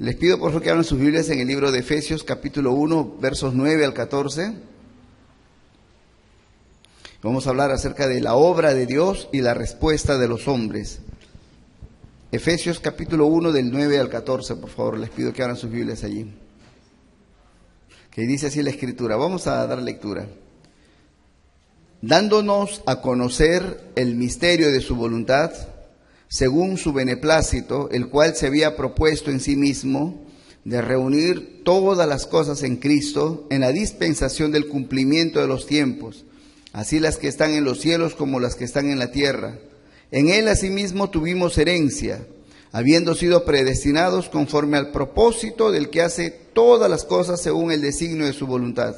Les pido por favor que abran sus Biblias en el libro de Efesios capítulo 1, versos 9 al 14. Vamos a hablar acerca de la obra de Dios y la respuesta de los hombres. Efesios capítulo 1 del 9 al 14, por favor, les pido que abran sus Biblias allí. Que dice así la Escritura. Vamos a dar lectura. Dándonos a conocer el misterio de su voluntad, según su beneplácito, el cual se había propuesto en sí mismo, de reunir todas las cosas en Cristo, en la dispensación del cumplimiento de los tiempos, así las que están en los cielos como las que están en la tierra. En él asimismo tuvimos herencia, habiendo sido predestinados conforme al propósito del que hace todas las cosas según el designio de su voluntad,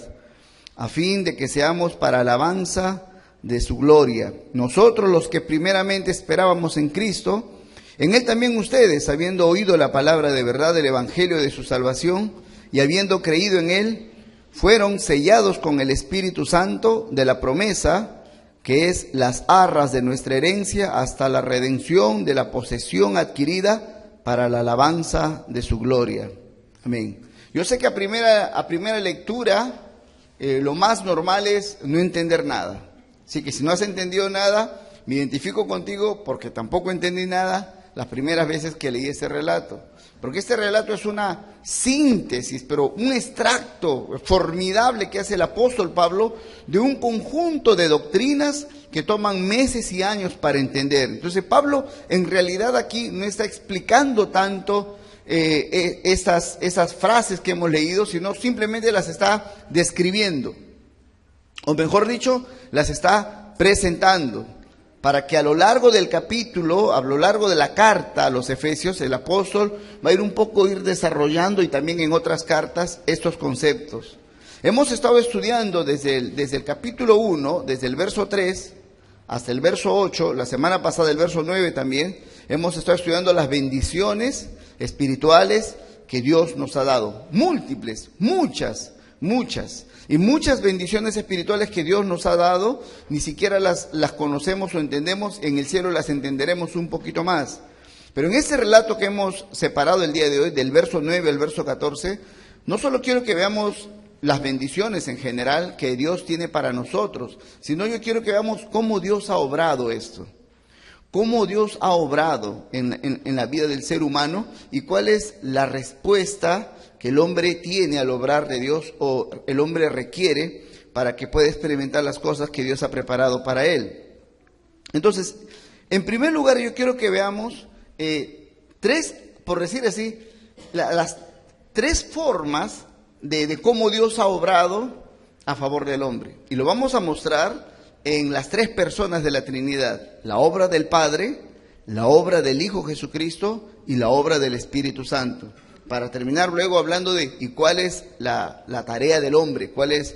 a fin de que seamos para alabanza de su gloria. Nosotros los que primeramente esperábamos en Cristo, en él también ustedes, habiendo oído la palabra de verdad del evangelio de su salvación y habiendo creído en él, fueron sellados con el Espíritu Santo de la promesa, que es las arras de nuestra herencia hasta la redención de la posesión adquirida para la alabanza de su gloria. Amén. Yo sé que a primera lectura lo más normal es no entender nada. Así que si no has entendido nada, me identifico contigo porque tampoco entendí nada las primeras veces que leí este relato. Porque este relato es una síntesis, pero un extracto formidable que hace el apóstol Pablo de un conjunto de doctrinas que toman meses y años para entender. Entonces Pablo en realidad aquí no está explicando tanto esas frases que hemos leído, sino simplemente las está describiendo. O mejor dicho, las está presentando, para que a lo largo del capítulo, a lo largo de la carta a los Efesios, el apóstol va a ir desarrollando y también en otras cartas estos conceptos. Hemos estado estudiando desde el capítulo 1, desde el verso 3 hasta el verso 8, la semana pasada el verso 9 también, hemos estado estudiando las bendiciones espirituales que Dios nos ha dado. Múltiples, muchas. Y muchas bendiciones espirituales que Dios nos ha dado, ni siquiera las conocemos o entendemos. En el cielo las entenderemos un poquito más. Pero en este relato que hemos separado el día de hoy, del verso 9 al verso 14, no solo quiero que veamos las bendiciones en general que Dios tiene para nosotros, sino yo quiero que veamos cómo Dios ha obrado esto. Cómo Dios ha obrado en la vida del ser humano y cuál es la respuesta que el hombre tiene al obrar de Dios o el hombre requiere para que pueda experimentar las cosas que Dios ha preparado para él. Entonces, en primer lugar yo quiero que veamos tres, por decir así, las tres formas de cómo Dios ha obrado a favor del hombre. Y lo vamos a mostrar en las tres personas de la Trinidad: la obra del Padre, la obra del Hijo Jesucristo y la obra del Espíritu Santo. Para terminar luego hablando de y cuál es la tarea del hombre, cuál es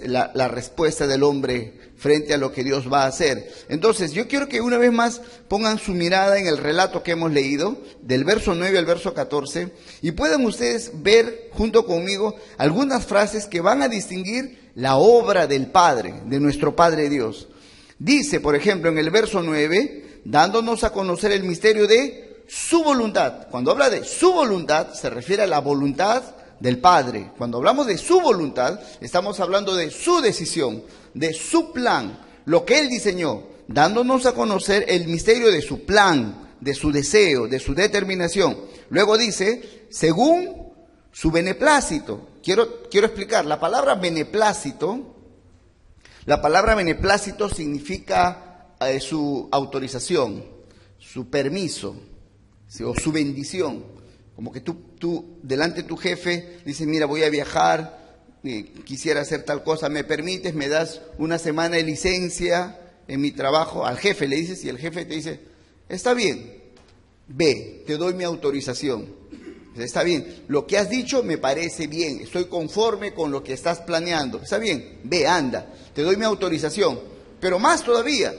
la respuesta del hombre frente a lo que Dios va a hacer. Entonces yo quiero que una vez más pongan su mirada en el relato que hemos leído, del verso 9 al verso 14, y puedan ustedes ver junto conmigo algunas frases que van a distinguir la obra del Padre, de nuestro Padre Dios. Dice, por ejemplo, en el verso 9, dándonos a conocer el misterio de su voluntad. Cuando habla de su voluntad, se refiere a la voluntad del Padre. Cuando hablamos de su voluntad, estamos hablando de su decisión, de su plan, lo que Él diseñó, dándonos a conocer el misterio de su plan, de su deseo, de su determinación. Luego dice, según su beneplácito. Quiero explicar, la palabra beneplácito significa su autorización, su permiso, o su bendición. Como que tú delante de tu jefe dices, mira, voy a viajar, quisiera hacer tal cosa, ¿me permites? ¿Me das una semana de licencia en mi trabajo? Al jefe le dices y el jefe te dice, está bien, ve, te doy mi autorización. Está bien, lo que has dicho me parece bien, estoy conforme con lo que estás planeando. Está bien, ve, anda, te doy mi autorización. Pero más todavía,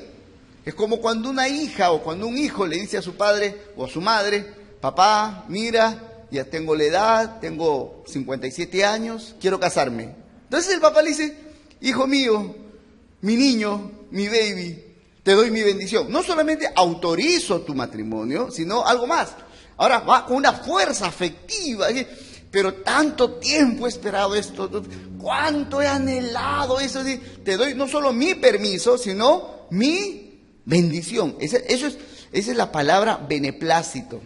es como cuando una hija o cuando un hijo le dice a su padre o a su madre, papá, mira, ya tengo la edad, tengo 57 años, quiero casarme. Entonces el papá le dice, hijo mío, mi niño, mi baby, te doy mi bendición. No solamente autorizo tu matrimonio, sino algo más. Ahora va con una fuerza afectiva. Pero tanto tiempo he esperado esto, cuánto he anhelado eso. Te doy no solo mi permiso, sino mi bendición. Esa es la palabra beneplácito.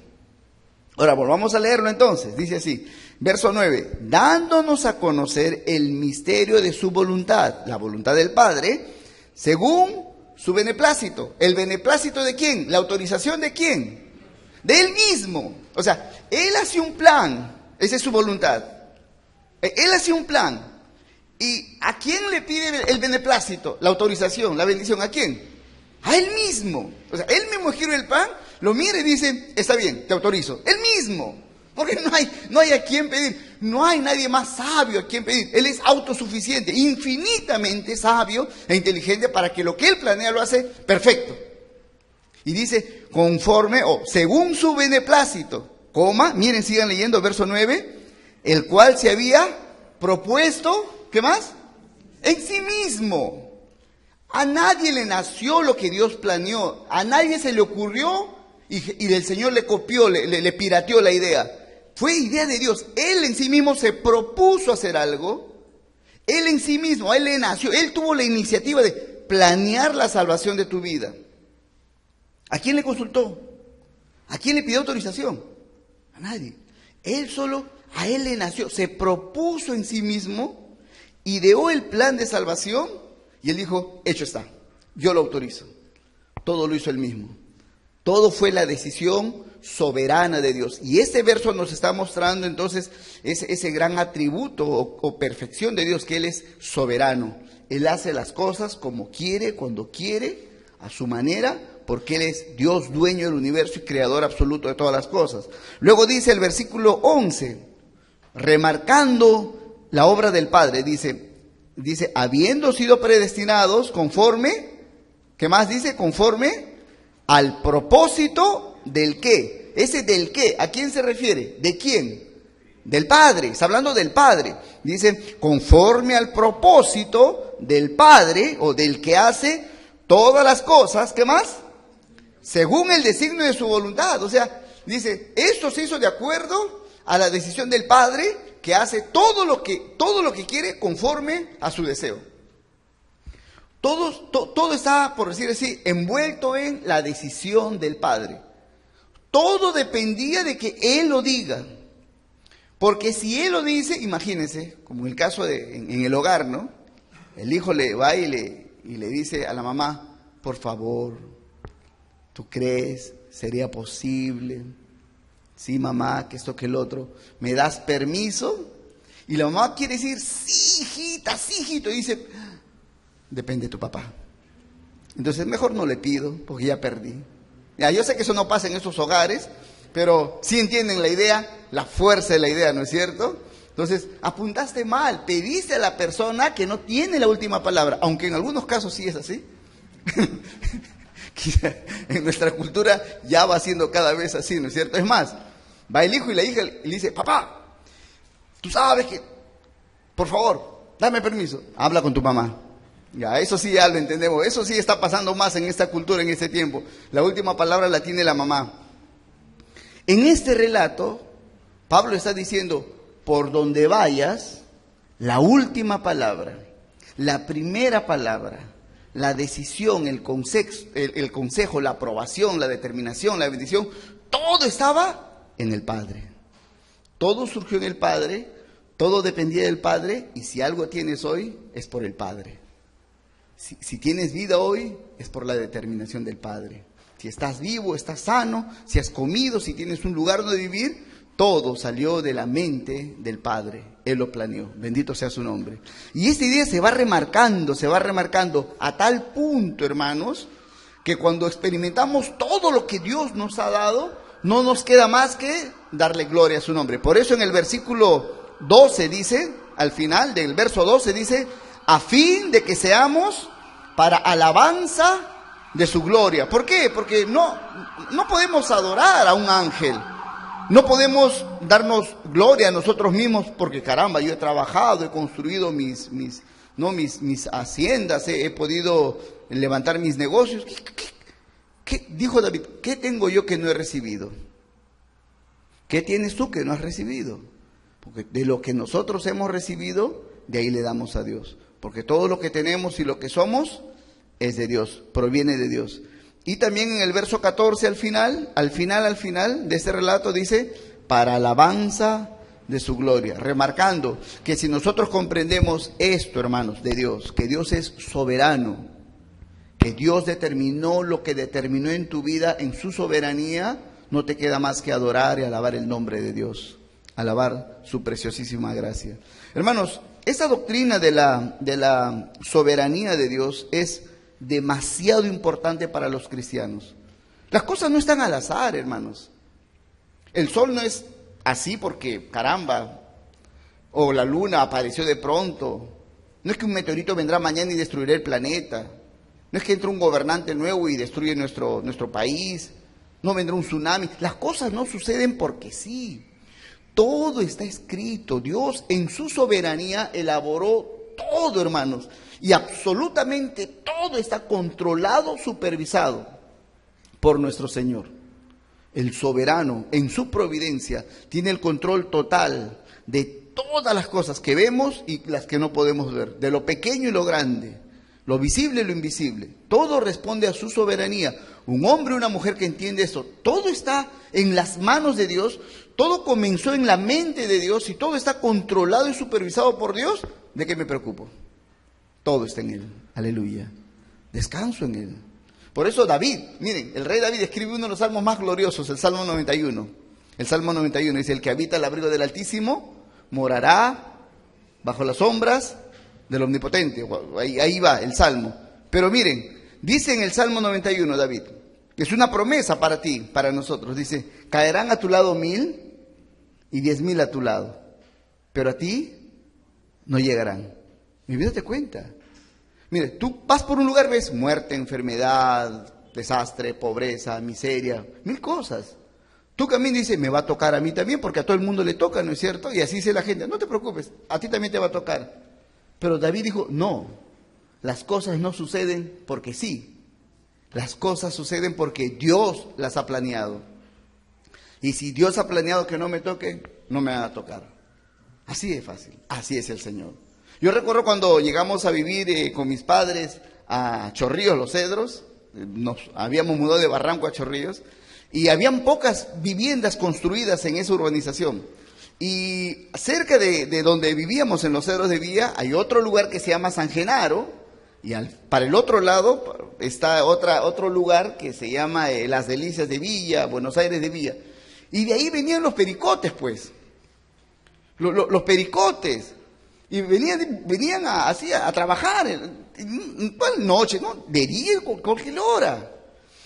Ahora volvamos a leerlo entonces. Dice así, verso 9, dándonos a conocer el misterio de su voluntad, la voluntad del Padre, según su beneplácito. ¿El beneplácito de quién? ¿La autorización de quién? De Él mismo. O sea, Él hace un plan. Esa es su voluntad. Él hace un plan. ¿Y a quién le pide el beneplácito? La autorización, la bendición. ¿A quién? A Él mismo. O sea, Él mismo escribe el plan, lo mira y dice, está bien, te autorizo. Él mismo. Porque no hay a quién pedir. No hay nadie más sabio a quien pedir. Él es autosuficiente, infinitamente sabio e inteligente para que lo que Él planea lo hace perfecto. Y dice, conforme o según su beneplácito. Coma, miren, sigan leyendo, verso 9, el cual se había propuesto, ¿qué más? En sí mismo. A nadie le nació lo que Dios planeó, a nadie se le ocurrió y el Señor le copió, le pirateó la idea. Fue idea de Dios. Él en sí mismo se propuso hacer algo, Él en sí mismo, a Él le nació, Él tuvo la iniciativa de planear la salvación de tu vida. ¿A quién le consultó? ¿A quién le pidió autorización? A nadie. Él solo, a Él le nació, se propuso en sí mismo, ideó el plan de salvación y Él dijo, hecho está, yo lo autorizo. Todo lo hizo Él mismo. Todo fue la decisión soberana de Dios. Y este verso nos está mostrando entonces ese gran atributo o perfección de Dios, que Él es soberano. Él hace las cosas como quiere, cuando quiere, a su manera, porque Él es Dios, dueño del universo y creador absoluto de todas las cosas. Luego dice el versículo 11, remarcando la obra del Padre, dice, habiendo sido predestinados conforme, ¿qué más dice? Conforme al propósito del qué. Ese del qué, ¿a quién se refiere? ¿De quién? Del Padre, está hablando del Padre. Dice, conforme al propósito del Padre o del que hace todas las cosas, ¿qué más? Según el designio de su voluntad. O sea, dice, esto se hizo de acuerdo a la decisión del Padre, que hace todo lo que quiere conforme a su deseo. Todo está, por decir así, envuelto en la decisión del Padre. Todo dependía de que Él lo diga. Porque si Él lo dice, imagínense, como en el caso en el hogar, ¿no? El hijo le va y le dice a la mamá, por favor, ¿tú crees? ¿Sería posible? Sí, mamá, que esto, que el otro. ¿Me das permiso? Y la mamá quiere decir, sí, hijita, sí, hijito. Y dice, depende de tu papá. Entonces, mejor no le pido, porque ya perdí. Ya, yo sé que eso no pasa en esos hogares, pero sí entienden la idea, la fuerza de la idea, ¿no es cierto? Entonces, apuntaste mal, pediste a la persona que no tiene la última palabra, aunque en algunos casos sí es así. En nuestra cultura ya va siendo cada vez así, ¿no es cierto? Es más, va el hijo y la hija y le dice, papá, tú sabes que, por favor, dame permiso, habla con tu mamá. Ya, eso sí ya lo entendemos, eso sí está pasando más en esta cultura, en este tiempo. La última palabra la tiene la mamá. En este relato, Pablo está diciendo, por donde vayas, la última palabra, la primera palabra, la decisión, el consejo, la aprobación, la determinación, la bendición, todo estaba en el Padre. Todo surgió en el Padre, todo dependía del Padre, y si algo tienes hoy, es por el Padre. Si tienes vida hoy, es por la determinación del Padre. Si estás vivo, estás sano, si has comido, si tienes un lugar donde vivir, todo salió de la mente del Padre. Él lo planeó. Bendito sea su nombre. Y esta idea se va remarcando a tal punto, hermanos, que cuando experimentamos todo lo que Dios nos ha dado, no nos queda más que darle gloria a su nombre. Por eso en el versículo 12 dice, al final del verso 12 dice, a fin de que seamos para alabanza de su gloria. ¿Por qué? Porque no podemos adorar a un ángel. No podemos darnos gloria a nosotros mismos porque caramba, yo he trabajado, he construido mis haciendas, he podido levantar mis negocios. ¿Qué dijo David? ¿Qué tengo yo que no he recibido? ¿Qué tienes tú que no has recibido? Porque de lo que nosotros hemos recibido, de ahí le damos a Dios. Porque todo lo que tenemos y lo que somos es de Dios, proviene de Dios. Y también en el verso 14 al final de este relato dice, para alabanza de su gloria. Remarcando que si nosotros comprendemos esto, hermanos, de Dios, que Dios es soberano, que Dios determinó lo que determinó en tu vida en su soberanía, no te queda más que adorar y alabar el nombre de Dios, alabar su preciosísima gracia. Hermanos, esta doctrina de la soberanía de Dios es demasiado importante para los cristianos. Las cosas no están al azar, hermanos. El sol no es así porque, caramba, o la luna apareció de pronto. No es que un meteorito vendrá mañana y destruirá el planeta. No es que entre un gobernante nuevo y destruye nuestro país. No vendrá un tsunami. Las cosas no suceden porque sí. Todo está escrito. Dios en su soberanía elaboró todo, hermanos. Y absolutamente todo está controlado, supervisado por nuestro Señor. El soberano, en su providencia, tiene el control total de todas las cosas que vemos y las que no podemos ver. De lo pequeño y lo grande. Lo visible y lo invisible. Todo responde a su soberanía. Un hombre y una mujer que entiende esto. Todo está en las manos de Dios. Todo comenzó en la mente de Dios y todo está controlado y supervisado por Dios. ¿De qué me preocupo? Todo está en Él. Aleluya. Descanso en Él. Por eso David, miren, el rey David escribe uno de los salmos más gloriosos, el Salmo 91. El Salmo 91 dice, el que habita al abrigo del Altísimo morará bajo las sombras del Omnipotente. Ahí va el Salmo. Pero miren, dice en el Salmo 91 David, es una promesa para ti, para nosotros. Dice, caerán a tu lado 1000 y 10,000 a tu lado, pero a ti no llegarán. Mi vida te cuenta. Mire, tú vas por un lugar, ves muerte, enfermedad, desastre, pobreza, miseria, 1000 cosas. Tú caminas y dices, me va a tocar a mí también, porque a todo el mundo le toca, ¿no es cierto? Y así dice la gente, no te preocupes, a ti también te va a tocar. Pero David dijo, no, las cosas no suceden porque sí. Las cosas suceden porque Dios las ha planeado. Y si Dios ha planeado que no me toque, no me van a tocar. Así de fácil, así es el Señor. Yo recuerdo cuando llegamos a vivir con mis padres a Chorrillos, Los Cedros, nos habíamos mudado de Barranco a Chorrillos, y habían pocas viviendas construidas en esa urbanización. Y cerca de donde vivíamos, en Los Cedros de Villa, hay otro lugar que se llama San Genaro, y para el otro lado está otro lugar que se llama Las Delicias de Villa, Buenos Aires de Villa. Y de ahí venían los pericotes, pues. Los pericotes. Y venían así a trabajar, ¿cuál noche? ¿No? De día, cualquier hora.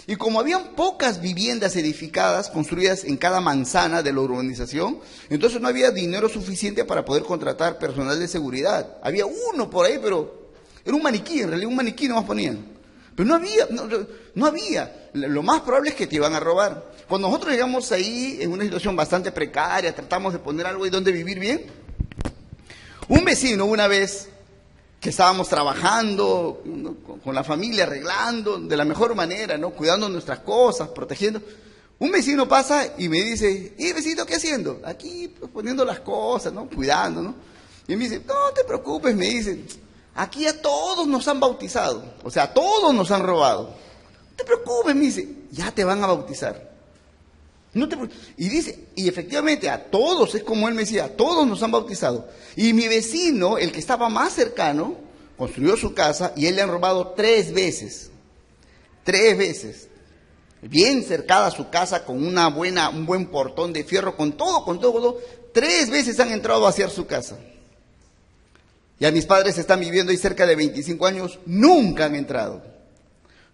Y como habían pocas viviendas edificadas, construidas en cada manzana de la urbanización, entonces no había dinero suficiente para poder contratar personal de seguridad. Había uno por ahí, pero era un maniquí, en realidad un maniquí nomás ponían. Pero no había. Lo más probable es que te iban a robar. Cuando nosotros llegamos ahí en una situación bastante precaria, tratamos de poner algo y donde vivir bien, un vecino una vez que estábamos trabajando con la familia, arreglando de la mejor manera, ¿no? Cuidando nuestras cosas, protegiendo. Un vecino pasa y me dice, ¿y vecino qué haciendo? Aquí pues, poniendo las cosas, ¿no? Cuidando, ¿no? Y me dice, no te preocupes, me dice, aquí a todos nos han bautizado, o sea, a todos nos han robado. No te preocupes, me dice, ya te van a bautizar. Y dice, y efectivamente a todos, es como él me decía, a todos nos han bautizado. Y mi vecino, el que estaba más cercano, construyó su casa y él le han robado 3 veces. 3 veces. Bien cercada a su casa, con un buen portón de fierro, con todo. 3 veces han entrado a vaciar su casa. Ya mis padres están viviendo ahí cerca de 25 años, nunca han entrado.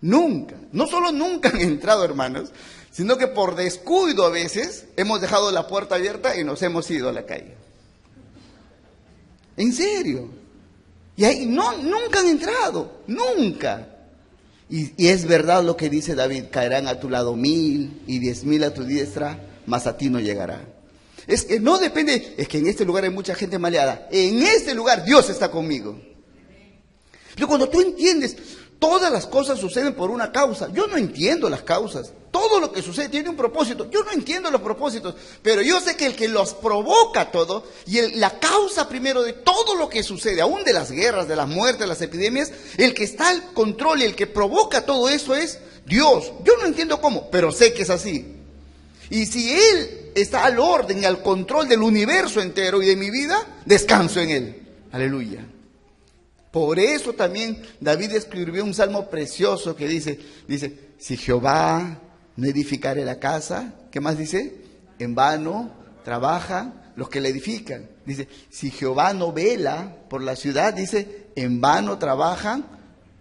Nunca. No solo nunca han entrado, hermanos, sino que por descuido a veces hemos dejado la puerta abierta y nos hemos ido a la calle. En serio. Y ahí nunca han entrado, nunca. Y es verdad lo que dice David, caerán a tu lado 1000 y 10,000 a tu diestra, mas a ti no llegará. Es que no depende, es que en este lugar hay mucha gente maleada. En este lugar Dios está conmigo. Pero cuando tú entiendes, Todas las cosas suceden por una causa. Yo no entiendo las causas. Todo lo que sucede tiene un propósito. Yo no entiendo los propósitos, pero yo sé que el que los provoca todo y la causa primero de todo lo que sucede, aún de las guerras, de las muertes, de las epidemias, el que está al control y el que provoca todo eso es Dios. Yo no entiendo cómo, pero sé que es así. Y si Él está al orden y al control del universo entero y de mi vida, descanso en Él. Aleluya. Por eso también David escribió un salmo precioso que dice, si Jehová no edificare la casa, ¿qué más dice? En vano trabajan los que la edifican. Dice, si Jehová no vela por la ciudad, dice, en vano trabajan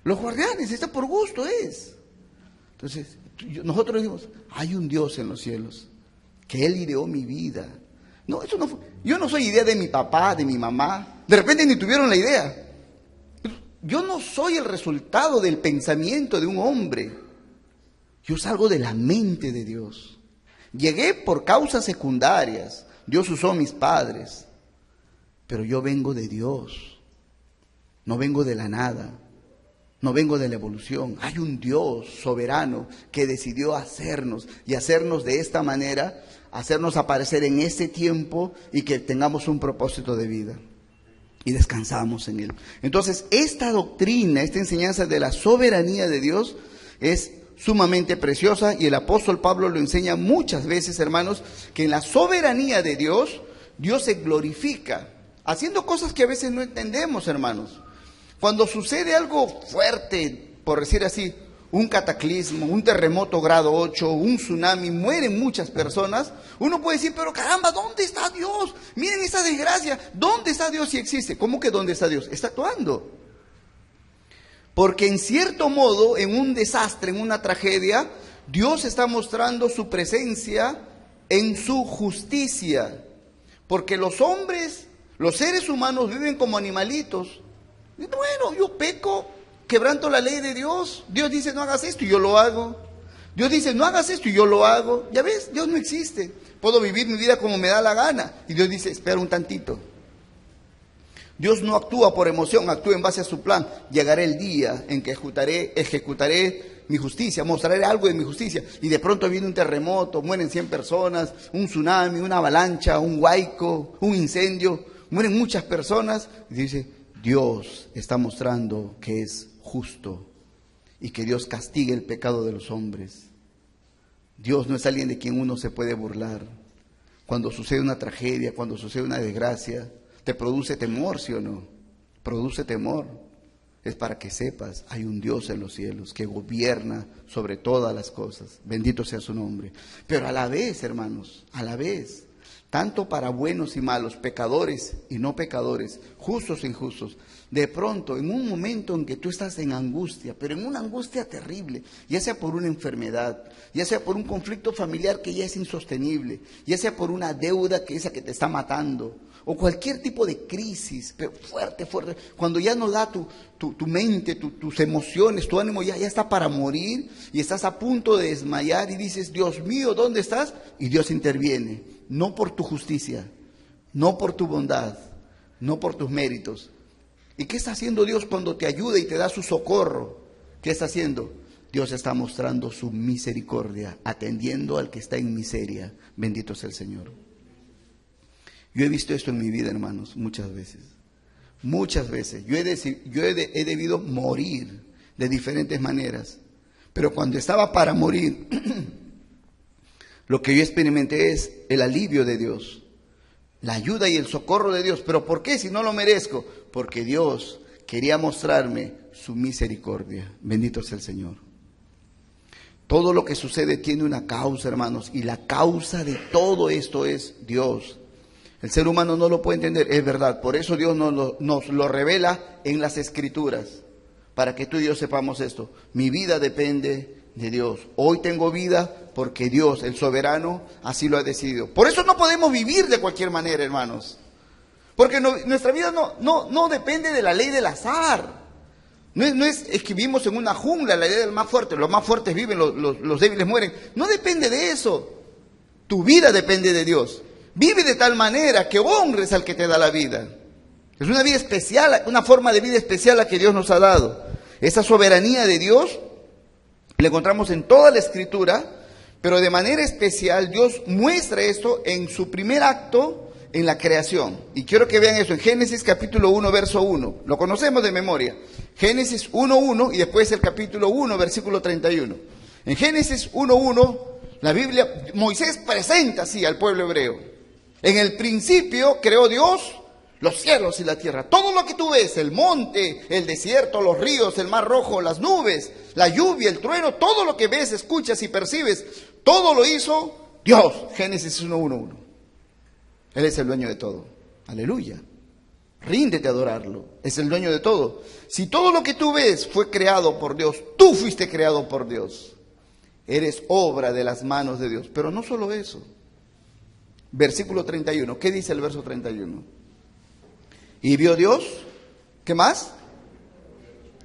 los guardianes. Está por gusto es. Entonces, nosotros decimos, hay un Dios en los cielos, que Él ideó mi vida. No, eso no fue. Yo no soy idea de mi papá, de mi mamá. De repente ni tuvieron la idea. Yo no soy el resultado del pensamiento de un hombre. Yo salgo de la mente de Dios. Llegué por causas secundarias. Dios usó a mis padres. Pero yo vengo de Dios. No vengo de la nada. No vengo de la evolución. Hay un Dios soberano que decidió hacernos y hacernos de esta manera, hacernos aparecer en este tiempo y que tengamos un propósito de vida. Y descansamos en Él. Entonces, esta doctrina, esta enseñanza de la soberanía de Dios es sumamente preciosa y el apóstol Pablo lo enseña muchas veces, hermanos, que en la soberanía de Dios, Dios se glorifica, haciendo cosas que a veces no entendemos, hermanos. Cuando sucede algo fuerte, por decir así, un cataclismo, un terremoto grado 8, un tsunami, mueren muchas personas, uno puede decir, pero caramba, ¿dónde está Dios? Miren esa desgracia, ¿dónde está Dios si existe? ¿Cómo que dónde está Dios? Está actuando. Porque en cierto modo, en un desastre, en una tragedia, Dios está mostrando su presencia en su justicia. Porque los hombres, los seres humanos viven como animalitos. Bueno, yo peco, quebranto la ley de Dios. Dios dice no hagas esto y yo lo hago. Dios dice no hagas esto y yo lo hago. Ya ves, Dios no existe. Puedo vivir mi vida como me da la gana. Y Dios dice espera un tantito. Dios no actúa por emoción, actúa en base a su plan. Llegará el día en que ejecutaré mi justicia, mostraré algo de mi justicia. Y de pronto viene un terremoto, mueren 100 personas, un tsunami, una avalancha, un huaico, un incendio. Mueren muchas personas. Y dice, Dios está mostrando que es justo y que Dios castiga el pecado de los hombres. Dios no es alguien de quien uno se puede burlar. Cuando sucede una tragedia, cuando sucede una desgracia, ¿te produce temor, sí o no? Produce temor. Es para que sepas, hay un Dios en los cielos que gobierna sobre todas las cosas. Bendito sea su nombre. Pero a la vez, hermanos, a la vez, tanto para buenos y malos, pecadores y no pecadores, justos e injustos, de pronto, en un momento en que tú estás en angustia, pero en una angustia terrible, ya sea por una enfermedad, ya sea por un conflicto familiar que ya es insostenible, ya sea por una deuda que esa que te está matando, o cualquier tipo de crisis, pero fuerte, cuando ya no da tu mente, tus emociones, tu ánimo ya está para morir y estás a punto de desmayar y dices, Dios mío, ¿dónde estás? Y Dios interviene, no por tu justicia, no por tu bondad, no por tus méritos. ¿Y qué está haciendo Dios cuando te ayuda y te da su socorro? ¿Qué está haciendo? Dios está mostrando su misericordia, atendiendo al que está en miseria. Bendito sea el Señor. Yo he visto esto en mi vida, hermanos, muchas veces. Muchas veces. Yo he debido morir de diferentes maneras. Pero cuando estaba para morir, lo que yo experimenté es el alivio de Dios, la ayuda y el socorro de Dios. ¿Pero por qué si no lo merezco? Porque Dios quería mostrarme su misericordia. Bendito sea el Señor. Todo lo que sucede tiene una causa, hermanos, y la causa de todo esto es Dios. El ser humano no lo puede entender, es verdad. Por eso Dios nos lo revela en las Escrituras, para que tú y yo sepamos esto. Mi vida depende de Dios. Hoy tengo vida porque Dios, el soberano, así lo ha decidido. Por eso no podemos vivir de cualquier manera, hermanos. Porque nuestra vida no depende de la ley del azar. No es que vivimos en una jungla, la idea del más fuerte. Los más fuertes viven, los débiles mueren. No depende de eso. Tu vida depende de Dios. Vive de tal manera que honres al que te da la vida. Es una vida especial, una forma de vida especial la que Dios nos ha dado. Esa soberanía de Dios la encontramos en toda la Escritura, pero de manera especial Dios muestra esto en su primer acto en la creación. Y quiero que vean eso en Génesis capítulo 1, verso 1. Lo conocemos de memoria. Génesis 1:1 y después el capítulo 1, versículo 31. En Génesis 1:1, la Biblia, Moisés presenta así al pueblo hebreo. En el principio creó Dios los cielos y la tierra. Todo lo que tú ves, el monte, el desierto, los ríos, el mar rojo, las nubes, la lluvia, el trueno, todo lo que ves, escuchas y percibes, todo lo hizo Dios. Génesis 1:1. Él es el dueño de todo. Aleluya. Ríndete a adorarlo. Es el dueño de todo. Si todo lo que tú ves fue creado por Dios, tú fuiste creado por Dios. Eres obra de las manos de Dios. Pero no solo eso. Versículo 31. ¿Qué dice el verso 31? Y vio Dios, ¿qué más?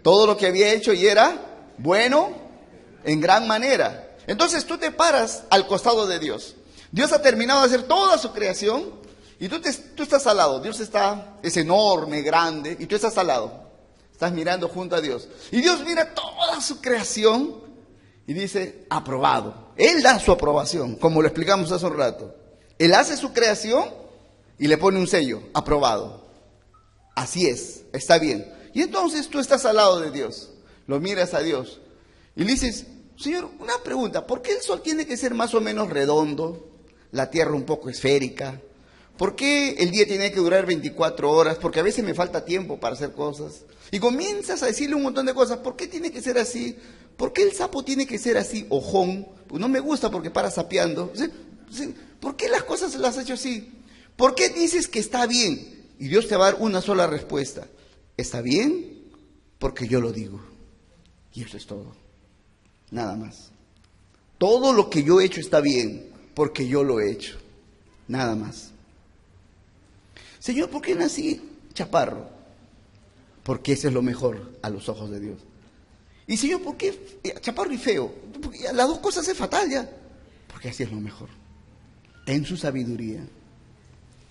Todo lo que había hecho y era bueno en gran manera. Entonces tú te paras al costado de Dios. Dios ha terminado de hacer toda su creación y tú estás al lado. Dios es enorme, grande, y tú estás al lado. Estás mirando junto a Dios. Y Dios mira toda su creación y dice, aprobado. Él da su aprobación, como lo explicamos hace un rato. Él hace su creación y le pone un sello, aprobado. Así es, está bien. Y entonces tú estás al lado de Dios, lo miras a Dios y le dices, Señor, una pregunta, ¿por qué el sol tiene que ser más o menos redondo, la tierra un poco esférica? ¿Por qué el día tiene que durar 24 horas? Porque a veces me falta tiempo para hacer cosas. Y comienzas a decirle un montón de cosas, ¿por qué tiene que ser así? ¿Por qué el sapo tiene que ser así, ojón? Pues no me gusta porque para sapeando. ¿Por qué las cosas las has hecho así? ¿Por qué dices que está bien? Y Dios te va a dar una sola respuesta. Está bien porque yo lo digo. Y eso es todo. Nada más. Todo lo que yo he hecho está bien porque yo lo he hecho. Nada más. Señor, ¿por qué nací chaparro? Porque ese es lo mejor a los ojos de Dios. Y Señor, ¿por qué chaparro y feo? Porque las dos cosas es fatal ya. Porque así es lo mejor. En su sabiduría.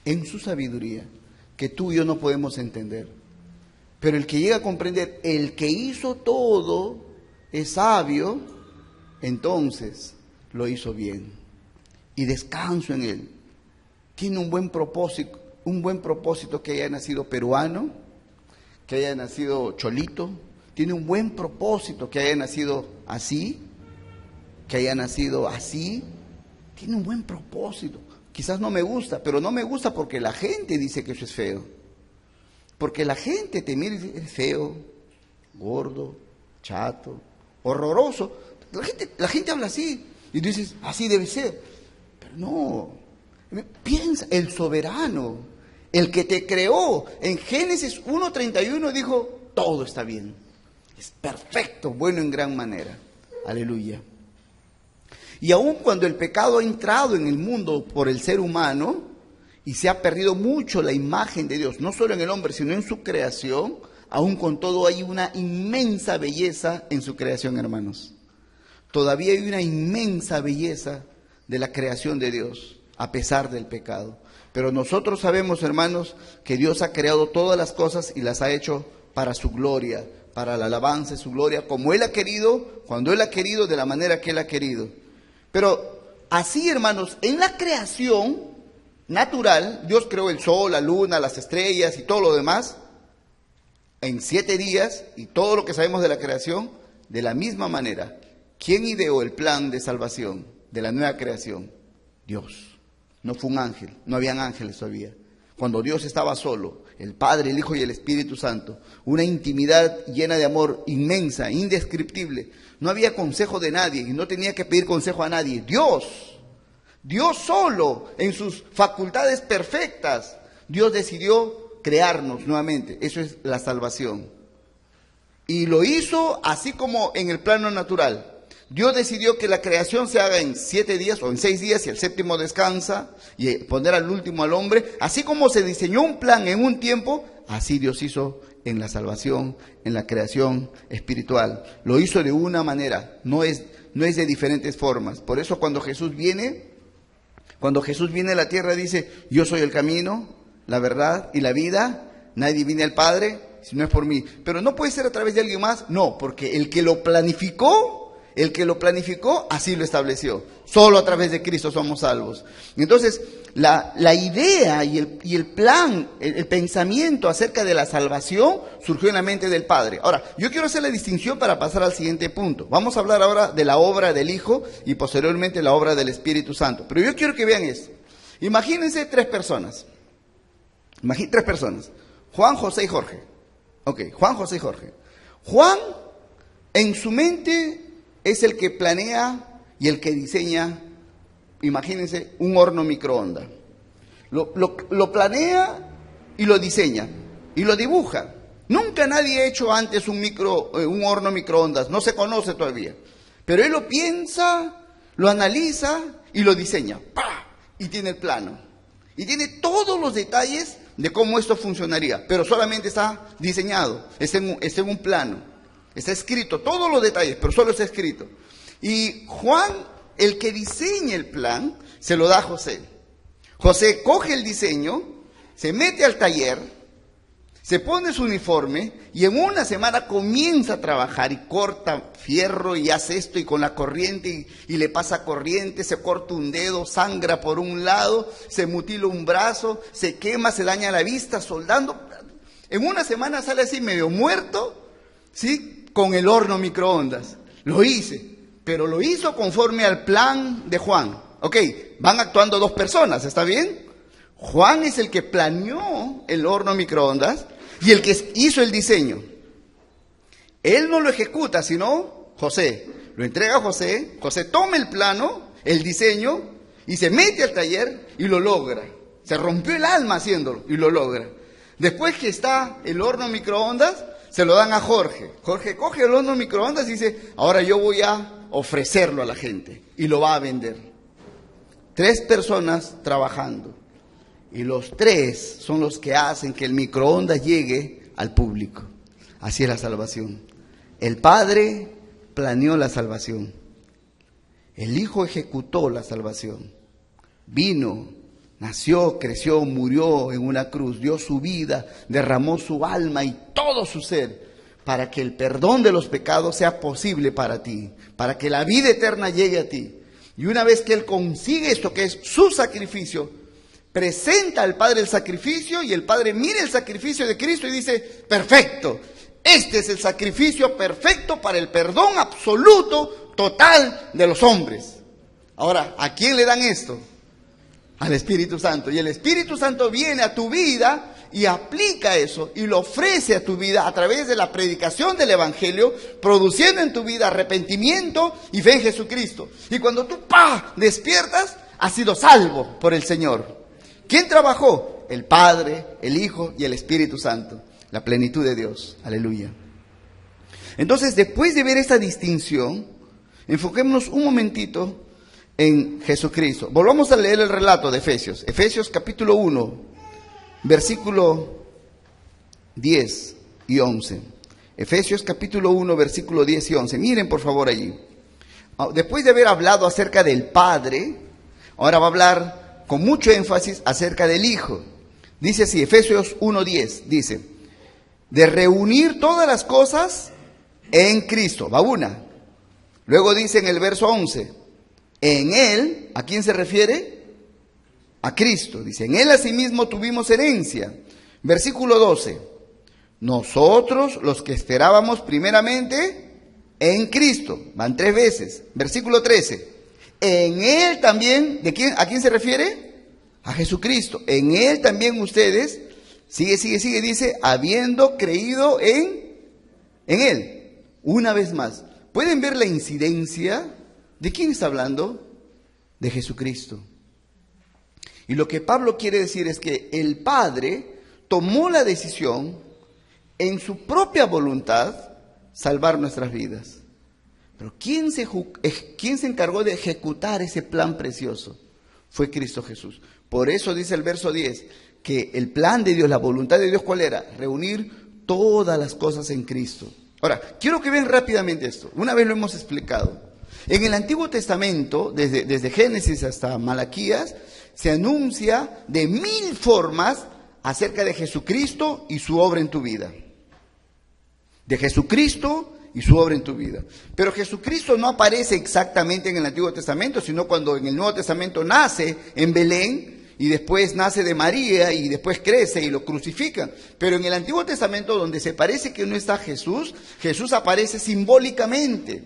En su sabiduría. Que tú y yo no podemos entender. Pero el que llega a comprender, el que hizo todo es sabio, entonces lo hizo bien. Y descanso en él. Tiene un buen propósito que haya nacido peruano, que haya nacido cholito. Tiene un buen propósito que haya nacido así, que haya nacido así. Tiene un buen propósito. Quizás no me gusta, pero no me gusta porque la gente dice que eso es feo. Porque la gente te mira y dice, es feo, gordo, chato, horroroso. La gente habla así y dices, así debe ser. Pero no, piensa, el soberano, el que te creó, en Génesis 1:31 dijo, todo está bien. Es perfecto, bueno en gran manera. Aleluya. Y aun cuando el pecado ha entrado en el mundo por el ser humano y se ha perdido mucho la imagen de Dios, no solo en el hombre, sino en su creación, aun con todo hay una inmensa belleza en su creación, hermanos. Todavía hay una inmensa belleza de la creación de Dios, a pesar del pecado. Pero nosotros sabemos, hermanos, que Dios ha creado todas las cosas y las ha hecho para su gloria, para la alabanza de su gloria, como Él ha querido, cuando Él ha querido, de la manera que Él ha querido. Pero así, hermanos, en la creación natural, Dios creó el sol, la luna, las estrellas y todo lo demás en 7 días, y todo lo que sabemos de la creación, de la misma manera. ¿Quién ideó el plan de salvación de la nueva creación? Dios. No fue un ángel, no habían ángeles todavía. Cuando Dios estaba solo, el Padre, el Hijo y el Espíritu Santo, una intimidad llena de amor inmensa, indescriptible. No había consejo de nadie y no tenía que pedir consejo a nadie. Dios solo, en sus facultades perfectas, Dios decidió crearnos nuevamente. Eso es la salvación. Y lo hizo así como en el plano natural. Dios decidió que la creación se haga en 7 días o en 6 días y el séptimo descansa y poner al último al hombre. Así como se diseñó un plan en un tiempo, así Dios hizo en la salvación, en la creación espiritual. Lo hizo de una manera, no es de diferentes formas. Por eso cuando Jesús viene a la tierra dice, yo soy el camino, la verdad y la vida. Nadie viene al Padre si no es por mí. Pero no puede ser a través de alguien más, no, porque el que lo planificó, así lo estableció. Solo a través de Cristo somos salvos. Entonces, la idea y el plan, el pensamiento acerca de la salvación surgió en la mente del Padre. Ahora, yo quiero hacer la distinción para pasar al siguiente punto. Vamos a hablar ahora de la obra del Hijo y posteriormente la obra del Espíritu Santo. Pero yo quiero que vean esto. Imagínense tres personas. Juan, José y Jorge. Ok, Juan, José y Jorge. Juan, en su mente, es el que planea y el que diseña, imagínense, un horno microondas. Lo planea y lo diseña y lo dibuja. Nunca nadie ha hecho antes un horno microondas, no se conoce todavía. Pero él lo piensa, lo analiza y lo diseña. ¡Pah! Y tiene el plano. Y tiene todos los detalles de cómo esto funcionaría, pero solamente está diseñado, está en un plano, está escrito, todos los detalles, pero solo está escrito. Y Juan, el que diseña el plan, se lo da a José. José coge el diseño, se mete al taller, se pone su uniforme y en una semana comienza a trabajar y corta fierro y hace esto y con la corriente y le pasa corriente, se corta un dedo, sangra por un lado, se mutila un brazo, se quema, se daña la vista, soldando. En una semana sale así medio muerto, ¿sí? Con el horno microondas. Lo hice, pero lo hizo conforme al plan de Juan. Ok, van actuando dos personas, ¿está bien? Juan es el que planeó el horno microondas y el que hizo el diseño. Él no lo ejecuta, sino José. Lo entrega a José, José toma el plano, el diseño, y se mete al taller y lo logra. Se rompió el alma haciéndolo y lo logra. Después que está el horno microondas, se lo dan a Jorge. Jorge coge el horno microondas y dice, ahora yo voy a ofrecerlo a la gente y lo va a vender. 3 personas trabajando. Y los 3 son los que hacen que el microondas llegue al público. Así es la salvación. El Padre planeó la salvación. El Hijo ejecutó la salvación. Vino, nació, creció, murió en una cruz, dio su vida, derramó su alma y todo su ser para que el perdón de los pecados sea posible para ti, para que la vida eterna llegue a ti. Y una vez que Él consigue esto que es su sacrificio, presenta al Padre el sacrificio y el Padre mira el sacrificio de Cristo y dice, perfecto, este es el sacrificio perfecto para el perdón absoluto, total de los hombres. Ahora, ¿a quién le dan esto? Al Espíritu Santo. Y el Espíritu Santo viene a tu vida y aplica eso y lo ofrece a tu vida a través de la predicación del Evangelio, produciendo en tu vida arrepentimiento y fe en Jesucristo. Y cuando tú despiertas, has sido salvo por el Señor. ¿Quién trabajó? El Padre, el Hijo y el Espíritu Santo. La plenitud de Dios. Aleluya. Entonces, después de ver esta distinción, enfoquémonos un momentito en Jesucristo. Volvamos a leer el relato de Efesios. Efesios capítulo 1, versículo 10 y 11. Efesios capítulo 1, versículo 10 y 11. Miren por favor allí. Después de haber hablado acerca del Padre, ahora va a hablar con mucho énfasis acerca del Hijo. Dice así, Efesios 1:10, dice, de reunir todas las cosas en Cristo. Va una. Luego dice en el verso 11, en Él, ¿a quién se refiere? A Cristo. Dice, en Él asimismo tuvimos herencia. Versículo 12, nosotros los que esperábamos primeramente en Cristo. Van 3 veces. Versículo 13, en Él también, ¿a quién se refiere? A Jesucristo. En Él también ustedes, sigue, dice, habiendo creído en Él. Una vez más, ¿pueden ver la incidencia? ¿De quién está hablando? De Jesucristo. Y lo que Pablo quiere decir es que el Padre tomó la decisión en su propia voluntad salvar nuestras vidas. Pero ¿quién se encargó de ejecutar ese plan precioso? Fue Cristo Jesús. Por eso dice el verso 10, que el plan de Dios, la voluntad de Dios, ¿cuál era? Reunir todas las cosas en Cristo. Ahora, quiero que vean rápidamente esto. Una vez lo hemos explicado. En el Antiguo Testamento, desde Génesis hasta Malaquías, se anuncia de 1000 formas acerca de Jesucristo y su obra en tu vida. de Jesucristo y su obra en tu vida. Pero Jesucristo no aparece exactamente en el Antiguo Testamento, sino cuando en el Nuevo Testamento nace en Belén, y después nace de María, y después crece y lo crucifican. Pero en el Antiguo Testamento, donde se parece que no está Jesús, Jesús aparece simbólicamente.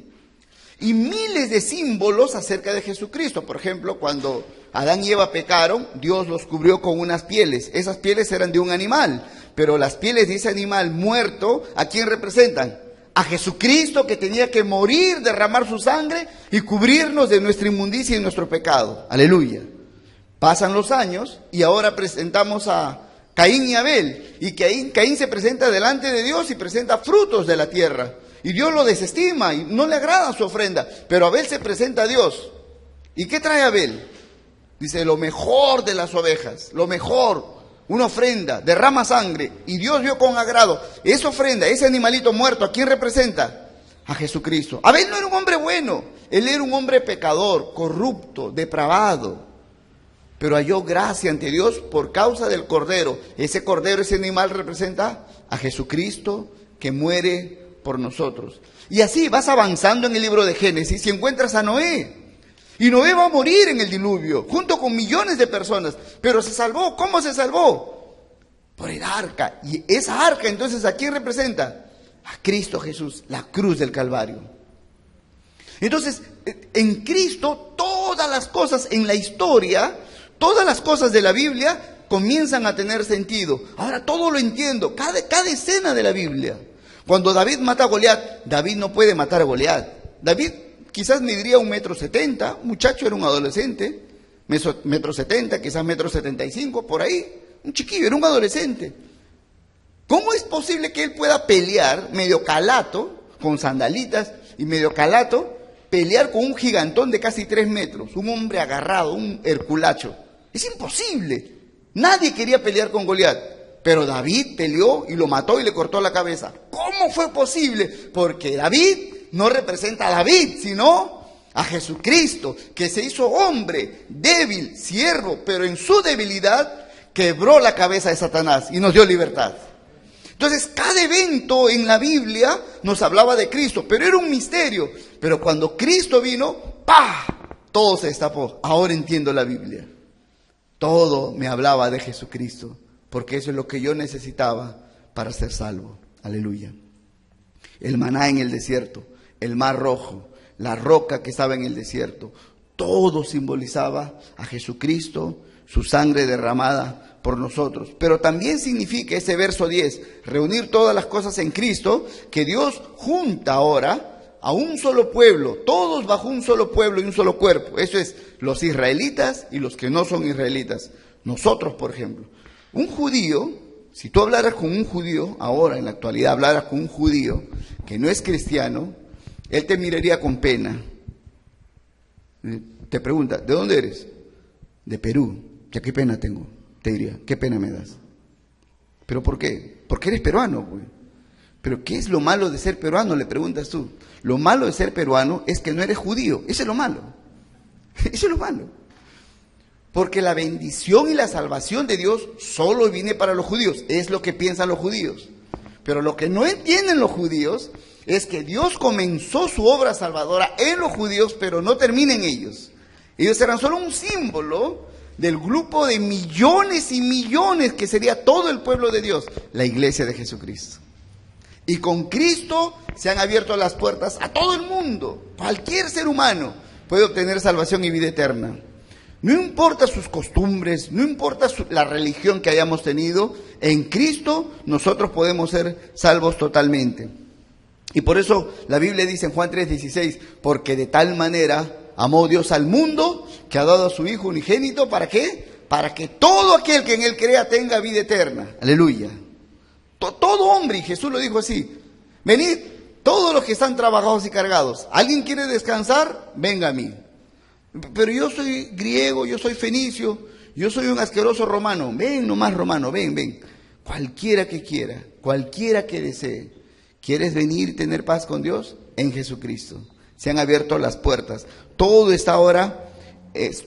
Y miles de símbolos acerca de Jesucristo. Por ejemplo, cuando Adán y Eva pecaron, Dios los cubrió con unas pieles. Esas pieles eran de un animal, pero las pieles de ese animal muerto, ¿a quién representan? A Jesucristo, que tenía que morir, derramar su sangre y cubrirnos de nuestra inmundicia y nuestro pecado. Aleluya. Pasan los años y ahora presentamos a Caín y Abel. Y Caín se presenta delante de Dios y presenta frutos de la tierra. Y Dios lo desestima y no le agrada su ofrenda. Pero Abel se presenta a Dios. ¿Y qué trae Abel? Dice, lo mejor de las ovejas, lo mejor, una ofrenda, derrama sangre. Y Dios vio con agrado esa ofrenda, ese animalito muerto, ¿a quién representa? A Jesucristo. Abel no era un hombre bueno, él era un hombre pecador, corrupto, depravado. Pero halló gracia ante Dios por causa del cordero. Ese cordero, ese animal representa a Jesucristo que muere por nosotros. Y así vas avanzando en el libro de Génesis y encuentras a Noé. Y Noé va a morir en el diluvio, junto con millones de personas. Pero se salvó. ¿Cómo se salvó? Por el arca. Y esa arca, entonces, ¿a quién representa? A Cristo Jesús, la cruz del Calvario. Entonces, en Cristo, todas las cosas en la historia, todas las cosas de la Biblia comienzan a tener sentido. Ahora todo lo entiendo, cada escena de la Biblia. Cuando David mata a Goliat, David no puede matar a Goliat. David quizás mediría 1,70 m, muchacho, era un adolescente, 1,70 m, quizás 1,75 m, por ahí, un chiquillo, era un adolescente. ¿Cómo es posible que él pueda pelear medio calato, con sandalitas y medio calato, pelear con un gigantón de casi 3 metros, un hombre agarrado, un herculacho? Es imposible. Nadie quería pelear con Goliat, pero David peleó y lo mató y le cortó la cabeza. ¿Cómo fue posible? Porque David no representa a David, sino a Jesucristo, que se hizo hombre, débil, siervo, pero en su debilidad quebró la cabeza de Satanás y nos dio libertad. Entonces, cada evento en la Biblia nos hablaba de Cristo, pero era un misterio. Pero cuando Cristo vino, ¡pah!, todo se destapó. Ahora entiendo la Biblia. Todo me hablaba de Jesucristo, porque eso es lo que yo necesitaba para ser salvo. Aleluya. El maná en el desierto, el mar rojo, la roca que estaba en el desierto, todo simbolizaba a Jesucristo, su sangre derramada por nosotros. Pero también significa ese verso 10, reunir todas las cosas en Cristo, que Dios junta ahora a un solo pueblo, todos bajo un solo pueblo y un solo cuerpo. Eso es, los israelitas y los que no son israelitas. Nosotros, por ejemplo, un judío, si tú hablaras con un judío, ahora en la actualidad hablaras con un judío que no es cristiano, él te miraría con pena. Te pregunta, ¿de dónde eres? De Perú. Ya, ¿qué pena tengo? Te diría, ¿qué pena me das? ¿Pero por qué? Porque eres peruano, pues. ¿Pero qué es lo malo de ser peruano?, le preguntas tú. Lo malo de ser peruano es que no eres judío. Eso es lo malo. Eso es lo malo. Porque la bendición y la salvación de Dios solo viene para los judíos. Es lo que piensan los judíos. Pero lo que no entienden los judíos es que Dios comenzó su obra salvadora en los judíos, pero no termina en ellos. Ellos serán solo un símbolo del grupo de millones y millones que sería todo el pueblo de Dios, la iglesia de Jesucristo. Y con Cristo se han abierto las puertas a todo el mundo. Cualquier ser humano puede obtener salvación y vida eterna. No importa sus costumbres, no importa la religión que hayamos tenido, en Cristo nosotros podemos ser salvos totalmente. Y por eso la Biblia dice en Juan 3:16, porque de tal manera amó Dios al mundo que ha dado a su Hijo unigénito, ¿para qué? Para que todo aquel que en Él crea tenga vida eterna. Aleluya. Todo hombre, y Jesús lo dijo así, venid todos los que están trabajados y cargados. ¿Alguien quiere descansar? Venga a mí. Pero yo soy griego, yo soy fenicio, yo soy un asqueroso romano. Ven nomás, romano, ven. Cualquiera que quiera, cualquiera que desee. ¿Quieres venir y tener paz con Dios? En Jesucristo. Se han abierto las puertas. Todo está ahora,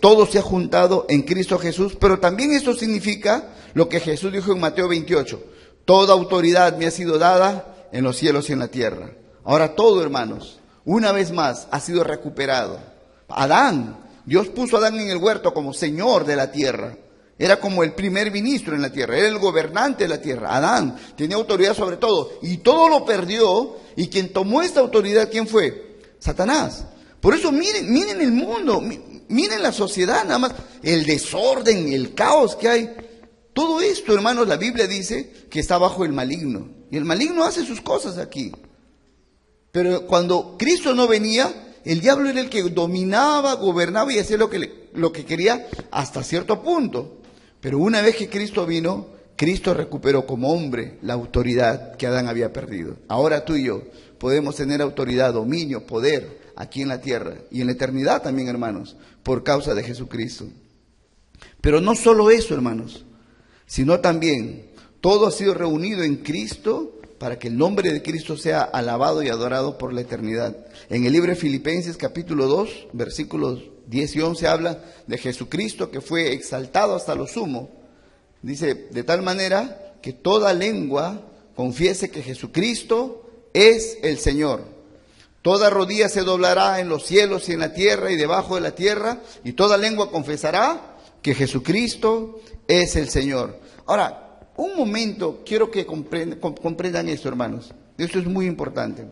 todo se ha juntado en Cristo Jesús, pero también esto significa lo que Jesús dijo en Mateo 28. Toda autoridad me ha sido dada en los cielos y en la tierra. Ahora todo, hermanos, una vez más ha sido recuperado. Adán, Dios puso a Adán en el huerto como señor de la tierra. Era como el primer ministro en la tierra, era el gobernante de la tierra. Adán tenía autoridad sobre todo y todo lo perdió. Y quien tomó esta autoridad, ¿quién fue? Satanás. Por eso miren el mundo, miren la sociedad, nada más el desorden, el caos que hay. Todo esto, hermanos, la Biblia dice que está bajo el maligno. Y el maligno hace sus cosas aquí. Pero cuando Cristo no venía, el diablo era el que dominaba, gobernaba y hacía lo que quería hasta cierto punto. Pero una vez que Cristo vino, Cristo recuperó como hombre la autoridad que Adán había perdido. Ahora tú y yo podemos tener autoridad, dominio, poder aquí en la tierra y en la eternidad también, hermanos, por causa de Jesucristo. Pero no solo eso, hermanos, sino también todo ha sido reunido en Cristo para que el nombre de Cristo sea alabado y adorado por la eternidad. En el libro de Filipenses capítulo 2, versículos 10 y 11 habla de Jesucristo que fue exaltado hasta lo sumo. Dice, de tal manera que toda lengua confiese que Jesucristo es el Señor. Toda rodilla se doblará en los cielos y en la tierra y debajo de la tierra, y toda lengua confesará que Jesucristo es el Señor. Ahora, un momento, quiero que comprendan esto, hermanos. Esto es muy importante.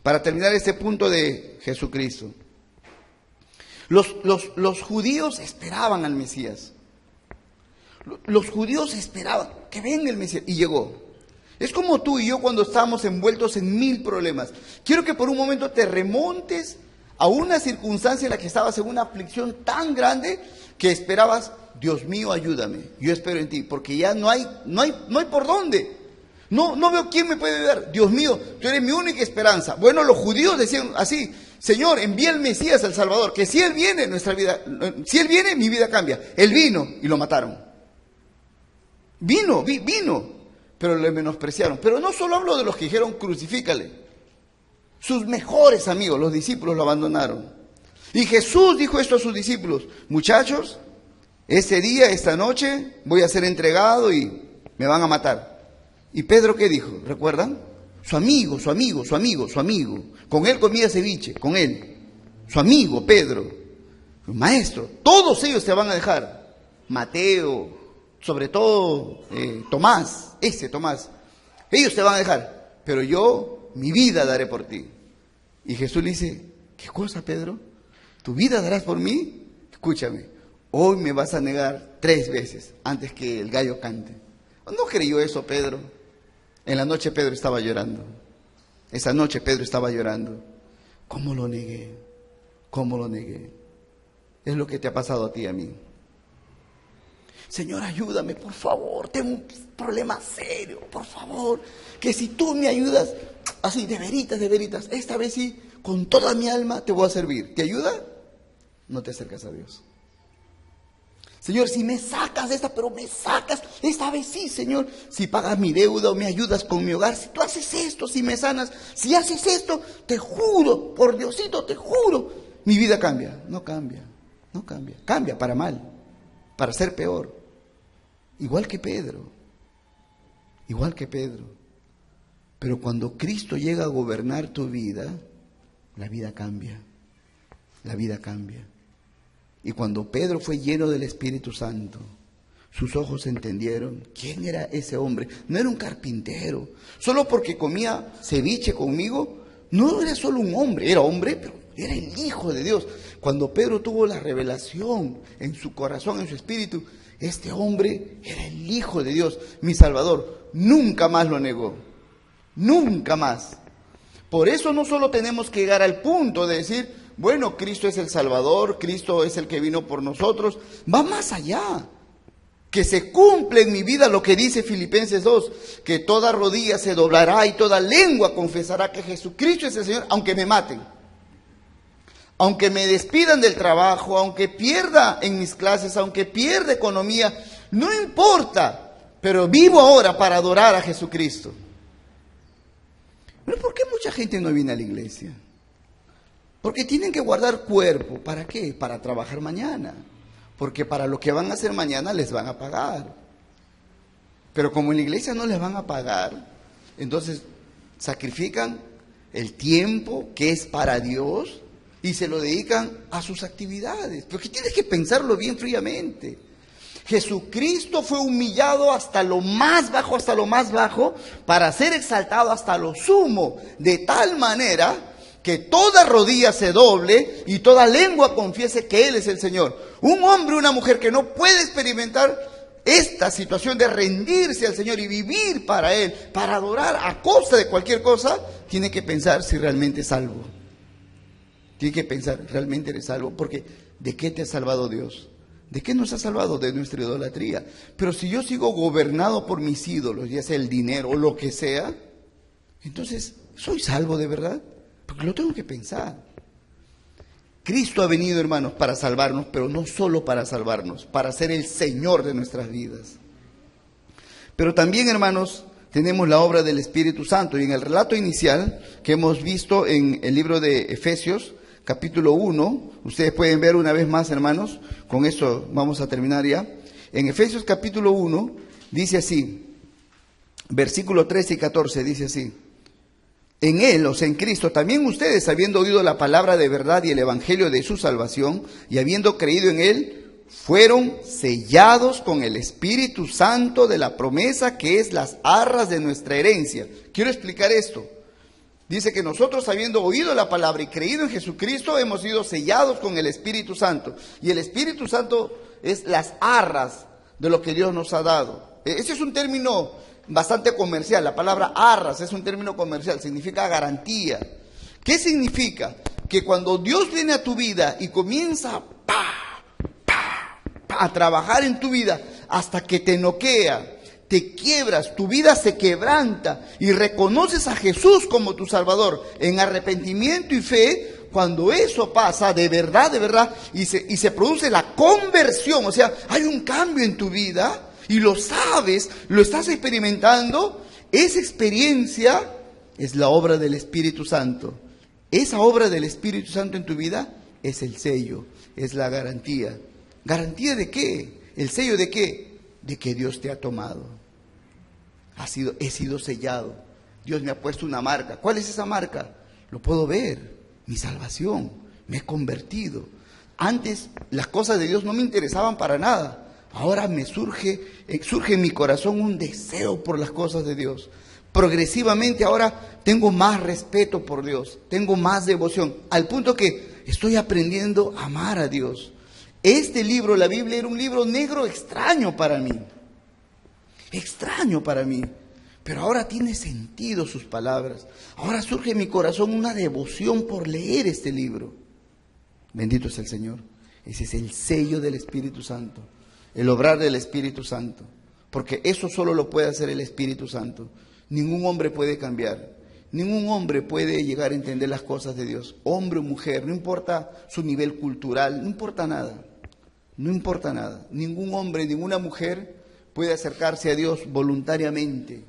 Para terminar este punto de Jesucristo. Los judíos esperaban al Mesías. Los judíos esperaban que venga el Mesías. Y llegó. Es como tú y yo cuando estamos envueltos en 1000 problemas. Quiero que por un momento te remontes a una circunstancia en la que estabas en una aflicción tan grande que esperabas, Dios mío, ayúdame, yo espero en ti, porque ya no hay por dónde. No veo quién me puede ayudar. Dios mío, tú eres mi única esperanza. Bueno, los judíos decían así, Señor, envía el Mesías, el Salvador, que si Él viene, si Él viene, mi vida cambia. Él vino y lo mataron. Vino, pero le menospreciaron. Pero no solo hablo de los que dijeron crucifícale. Sus mejores amigos, los discípulos, lo abandonaron. Y Jesús dijo esto a sus discípulos, muchachos, este día, esta noche, voy a ser entregado y me van a matar. ¿Y Pedro qué dijo? ¿Recuerdan? Su amigo. Con él comía ceviche, con él. Su amigo, Pedro. Maestro, todos ellos te van a dejar. Mateo, sobre todo Tomás. Ellos te van a dejar. Pero yo, mi vida daré por ti. Y Jesús le dice, ¿qué cosa, Pedro? ¿Tu vida darás por mí? Escúchame, hoy me vas a negar 3 veces antes que el gallo cante. ¿No creyó eso Pedro? En la noche Pedro estaba llorando. Esa noche Pedro estaba llorando. ¿Cómo lo negué? Es lo que te ha pasado a ti y a mí. Señor, ayúdame, por favor. Tengo un problema serio, por favor. Que si tú me ayudas, así, de veritas, esta vez sí, con toda mi alma te voy a servir. ¿Te ayuda? No te acercas a Dios. Señor, si me sacas de esta, pero me sacas, esta vez sí, Señor. Si pagas mi deuda o me ayudas con mi hogar, si tú haces esto, si me sanas, si haces esto, te juro, por Diosito, te juro, mi vida cambia. No cambia. Cambia para mal, para ser peor. Igual que Pedro. Pero cuando Cristo llega a gobernar tu vida, la vida cambia. Y cuando Pedro fue lleno del Espíritu Santo, sus ojos entendieron quién era ese hombre. No era un carpintero. Solo porque comía ceviche conmigo, no era solo un hombre. Era hombre, pero era el Hijo de Dios. Cuando Pedro tuvo la revelación en su corazón, en su espíritu, este hombre era el Hijo de Dios, mi Salvador. Nunca más lo negó. Nunca más. Por eso no solo tenemos que llegar al punto de decir, bueno, Cristo es el Salvador, Cristo es el que vino por nosotros. Va más allá. Que se cumple en mi vida lo que dice Filipenses 2, que toda rodilla se doblará y toda lengua confesará que Jesucristo es el Señor, aunque me maten. Aunque me despidan del trabajo, aunque pierda en mis clases, aunque pierda economía, no importa, pero vivo ahora para adorar a Jesucristo. Pero ¿por qué mucha gente no viene a la iglesia? Porque tienen que guardar cuerpo. ¿Para qué? Para trabajar mañana. Porque para lo que van a hacer mañana les van a pagar. Pero como en la iglesia no les van a pagar, entonces sacrifican el tiempo que es para Dios y se lo dedican a sus actividades. Porque tienes que pensarlo bien fríamente. Jesucristo fue humillado hasta lo más bajo, para ser exaltado hasta lo sumo, de tal manera que toda rodilla se doble y toda lengua confiese que Él es el Señor. Un hombre o una mujer que no puede experimentar esta situación de rendirse al Señor y vivir para Él, para adorar a costa de cualquier cosa, tiene que pensar si realmente es salvo. Tiene que pensar, ¿realmente eres salvo? Porque ¿de qué te ha salvado Dios? ¿De qué nos ha salvado? De nuestra idolatría. Pero si yo sigo gobernado por mis ídolos, ya sea el dinero o lo que sea, entonces, ¿soy salvo de verdad? Porque lo tengo que pensar. Cristo ha venido, hermanos, para salvarnos, pero no solo para salvarnos, para ser el Señor de nuestras vidas. Pero también, hermanos, tenemos la obra del Espíritu Santo. Y en el relato inicial que hemos visto en el libro de Efesios, capítulo 1, ustedes pueden ver una vez más, hermanos, con esto vamos a terminar ya. En Efesios capítulo 1 dice así, versículo 13 y 14, dice así: en Él, o sea, en Cristo, también ustedes, habiendo oído la palabra de verdad y el evangelio de su salvación, y habiendo creído en Él, fueron sellados con el Espíritu Santo de la promesa, que es las arras de nuestra herencia. Quiero explicar esto. Dice que nosotros, habiendo oído la palabra y creído en Jesucristo, hemos sido sellados con el Espíritu Santo. Y el Espíritu Santo es las arras de lo que Dios nos ha dado. Ese es un término bastante comercial. La palabra arras es un término comercial, significa garantía. ¿Qué significa? Que cuando Dios viene a tu vida y comienza a trabajar en tu vida hasta que te noquea, te quiebras, tu vida se quebranta y reconoces a Jesús como tu Salvador en arrepentimiento y fe, cuando eso pasa de verdad, y se produce la conversión, o sea, hay un cambio en tu vida y lo sabes, lo estás experimentando, esa experiencia es la obra del Espíritu Santo. Esa obra del Espíritu Santo en tu vida es el sello, es la garantía. ¿Garantía de qué? ¿El sello de qué? De que Dios te ha tomado. He sido sellado. Dios me ha puesto una marca. ¿Cuál es esa marca? Lo puedo ver. Mi salvación. Me he convertido. Antes las cosas de Dios no me interesaban para nada. Ahora surge en mi corazón un deseo por las cosas de Dios. Progresivamente ahora tengo más respeto por Dios. Tengo más devoción. Al punto que estoy aprendiendo a amar a Dios. Este libro, la Biblia, era un libro negro extraño para mí. Extraño para mí, pero ahora tiene sentido sus palabras. Ahora surge en mi corazón una devoción por leer este libro. Bendito es el Señor. Ese es el sello del Espíritu Santo, el obrar del Espíritu Santo, porque eso solo lo puede hacer el Espíritu Santo. Ningún hombre puede cambiar, ningún hombre puede llegar a entender las cosas de Dios, hombre o mujer, no importa su nivel cultural, no importa nada, no importa nada. Ningún hombre, ninguna mujer puede acercarse a Dios voluntariamente.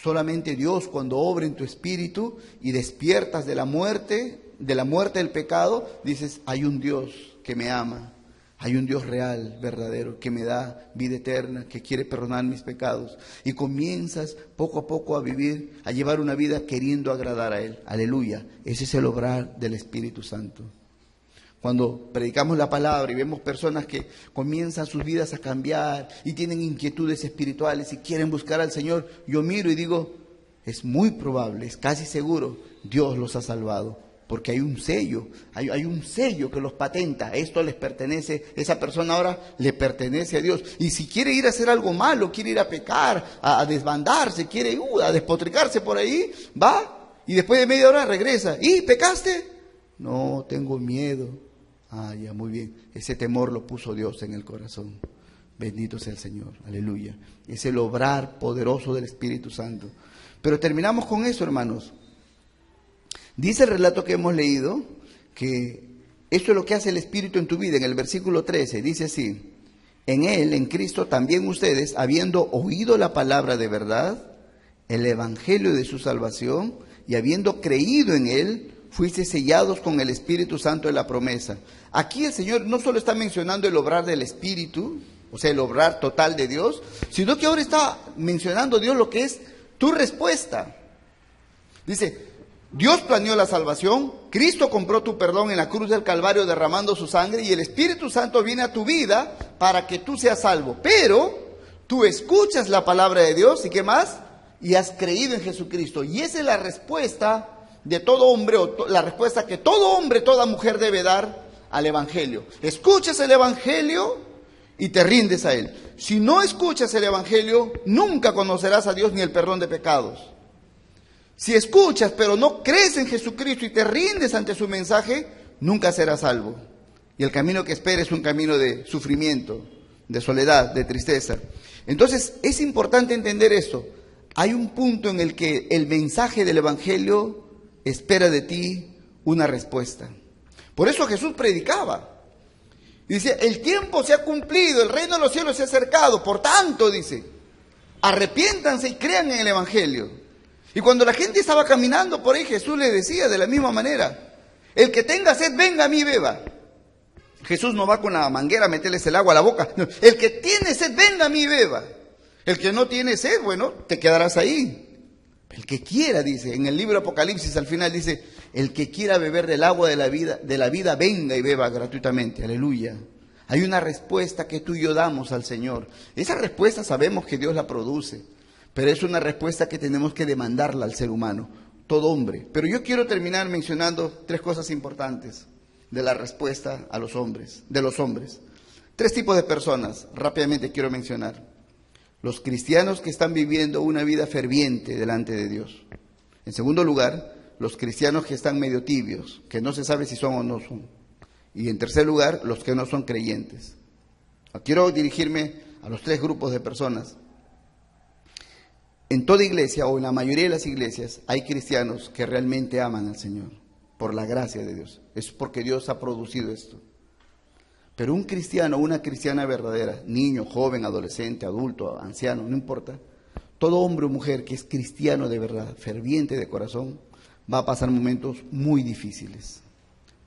Solamente Dios, cuando obra en tu espíritu y despiertas de la muerte del pecado, dices, hay un Dios que me ama, hay un Dios real, verdadero, que me da vida eterna, que quiere perdonar mis pecados. Y comienzas poco a poco a vivir, a llevar una vida queriendo agradar a Él. Aleluya. Ese es el obrar del Espíritu Santo. Cuando predicamos la palabra y vemos personas que comienzan sus vidas a cambiar y tienen inquietudes espirituales y quieren buscar al Señor, yo miro y digo, es muy probable, es casi seguro, Dios los ha salvado. Porque hay un sello, hay un sello que los patenta. Esto les pertenece, esa persona ahora le pertenece a Dios. Y si quiere ir a hacer algo malo, quiere ir a pecar, a desbandarse, quiere a despotricarse por ahí, va y después de media hora regresa. ¿Y pecaste? No, tengo miedo. Ah, ya, muy bien. Ese temor lo puso Dios en el corazón. Bendito sea el Señor. Aleluya. Es el obrar poderoso del Espíritu Santo. Pero terminamos con eso, hermanos. Dice el relato que hemos leído que esto es lo que hace el Espíritu en tu vida. En el versículo 13 dice así: en Él, en Cristo, también ustedes, habiendo oído la palabra de verdad, el evangelio de su salvación, y habiendo creído en Él, fuiste sellados con el Espíritu Santo de la promesa. Aquí el Señor no solo está mencionando el obrar del Espíritu, o sea, el obrar total de Dios, sino que ahora está mencionando Dios lo que es tu respuesta. Dice, Dios planeó la salvación, Cristo compró tu perdón en la cruz del Calvario derramando su sangre y el Espíritu Santo viene a tu vida para que tú seas salvo. Pero tú escuchas la palabra de Dios y ¿qué más? Y has creído en Jesucristo. Y esa es la respuesta de todo hombre, o la respuesta que todo hombre, toda mujer debe dar al Evangelio. Escuchas el Evangelio y te rindes a Él. Si no escuchas el Evangelio, nunca conocerás a Dios ni el perdón de pecados. Si escuchas pero no crees en Jesucristo y te rindes ante su mensaje, nunca serás salvo. Y el camino que esperes es un camino de sufrimiento, de soledad, de tristeza. Entonces es importante entender esto. Hay un punto en el que el mensaje del Evangelio espera de ti una respuesta. Por eso Jesús predicaba. Dice, el tiempo se ha cumplido, el reino de los cielos se ha acercado. Por tanto, dice, arrepiéntanse y crean en el Evangelio. Y cuando la gente estaba caminando por ahí, Jesús le decía de la misma manera, el que tenga sed, venga a mí y beba. Jesús no va con la manguera a meterles el agua a la boca. No, el que tiene sed, venga a mí y beba. El que no tiene sed, bueno, te quedarás ahí. El que quiera, dice, en el libro Apocalipsis al final dice, el que quiera beber del agua de la vida, venga y beba gratuitamente. Aleluya. Hay una respuesta que tú y yo damos al Señor. Esa respuesta sabemos que Dios la produce, pero es una respuesta que tenemos que demandarla al ser humano, todo hombre. Pero yo quiero terminar mencionando 3 cosas importantes de la respuesta a los hombres, de los hombres. 3 tipos de personas, rápidamente quiero mencionar. Los cristianos que están viviendo una vida ferviente delante de Dios. En segundo lugar, los cristianos que están medio tibios, que no se sabe si son o no son. Y en tercer lugar, los que no son creyentes. Quiero dirigirme a los 3 grupos de personas. En toda iglesia o en la mayoría de las iglesias hay cristianos que realmente aman al Señor, por la gracia de Dios. Es porque Dios ha producido esto. Pero un cristiano o una cristiana verdadera, niño, joven, adolescente, adulto, anciano, no importa, todo hombre o mujer que es cristiano de verdad, ferviente de corazón, va a pasar momentos muy difíciles.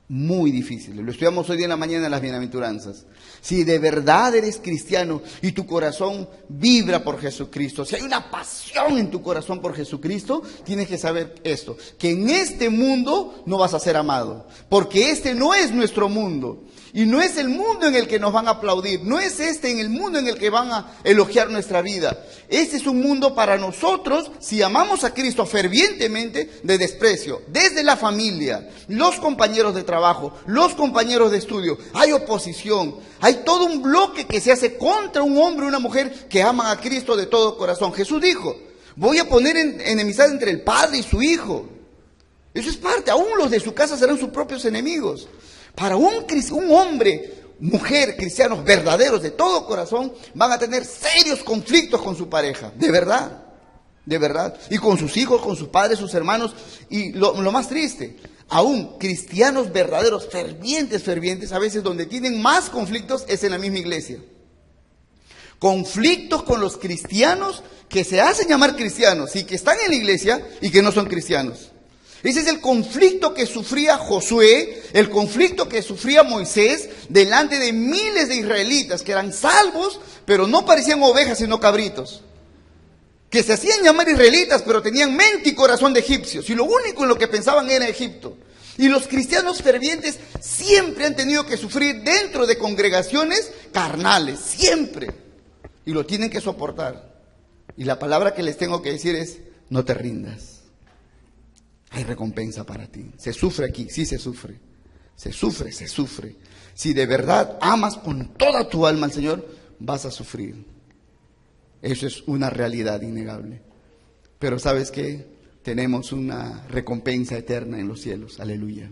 Muy difíciles. Lo estudiamos hoy día en la mañana en las bienaventuranzas. Si de verdad eres cristiano y tu corazón vibra por Jesucristo, si hay una pasión en tu corazón por Jesucristo, tienes que saber esto, que en este mundo no vas a ser amado, porque este no es nuestro mundo. Y no es el mundo en el que nos van a aplaudir, no es en el mundo en el que van a elogiar nuestra vida. Este es un mundo para nosotros, si amamos a Cristo fervientemente, de desprecio. Desde la familia, los compañeros de trabajo, los compañeros de estudio, hay oposición. Hay todo un bloque que se hace contra un hombre o una mujer que aman a Cristo de todo corazón. Jesús dijo, voy a poner enemistad entre el padre y su hijo. Eso es parte, aún los de su casa serán sus propios enemigos. Para un hombre, mujer, cristianos verdaderos de todo corazón, van a tener serios conflictos con su pareja, de verdad, y con sus hijos, con sus padres, sus hermanos, y lo más triste, aún cristianos verdaderos, fervientes, a veces donde tienen más conflictos es en la misma iglesia. Conflictos con los cristianos que se hacen llamar cristianos y que están en la iglesia y que no son cristianos. Ese es el conflicto que sufría Josué, el conflicto que sufría Moisés delante de miles de israelitas que eran salvos, pero no parecían ovejas sino cabritos. Que se hacían llamar israelitas, pero tenían mente y corazón de egipcios. Y lo único en lo que pensaban era Egipto. Y los cristianos fervientes siempre han tenido que sufrir dentro de congregaciones carnales, siempre. Y lo tienen que soportar. Y la palabra que les tengo que decir es, no te rindas. Hay recompensa para ti. Se sufre aquí, sí se sufre. Se sufre. Si de verdad amas con toda tu alma al Señor, vas a sufrir. Eso es una realidad innegable. Pero ¿sabes qué? Tenemos una recompensa eterna en los cielos. Aleluya.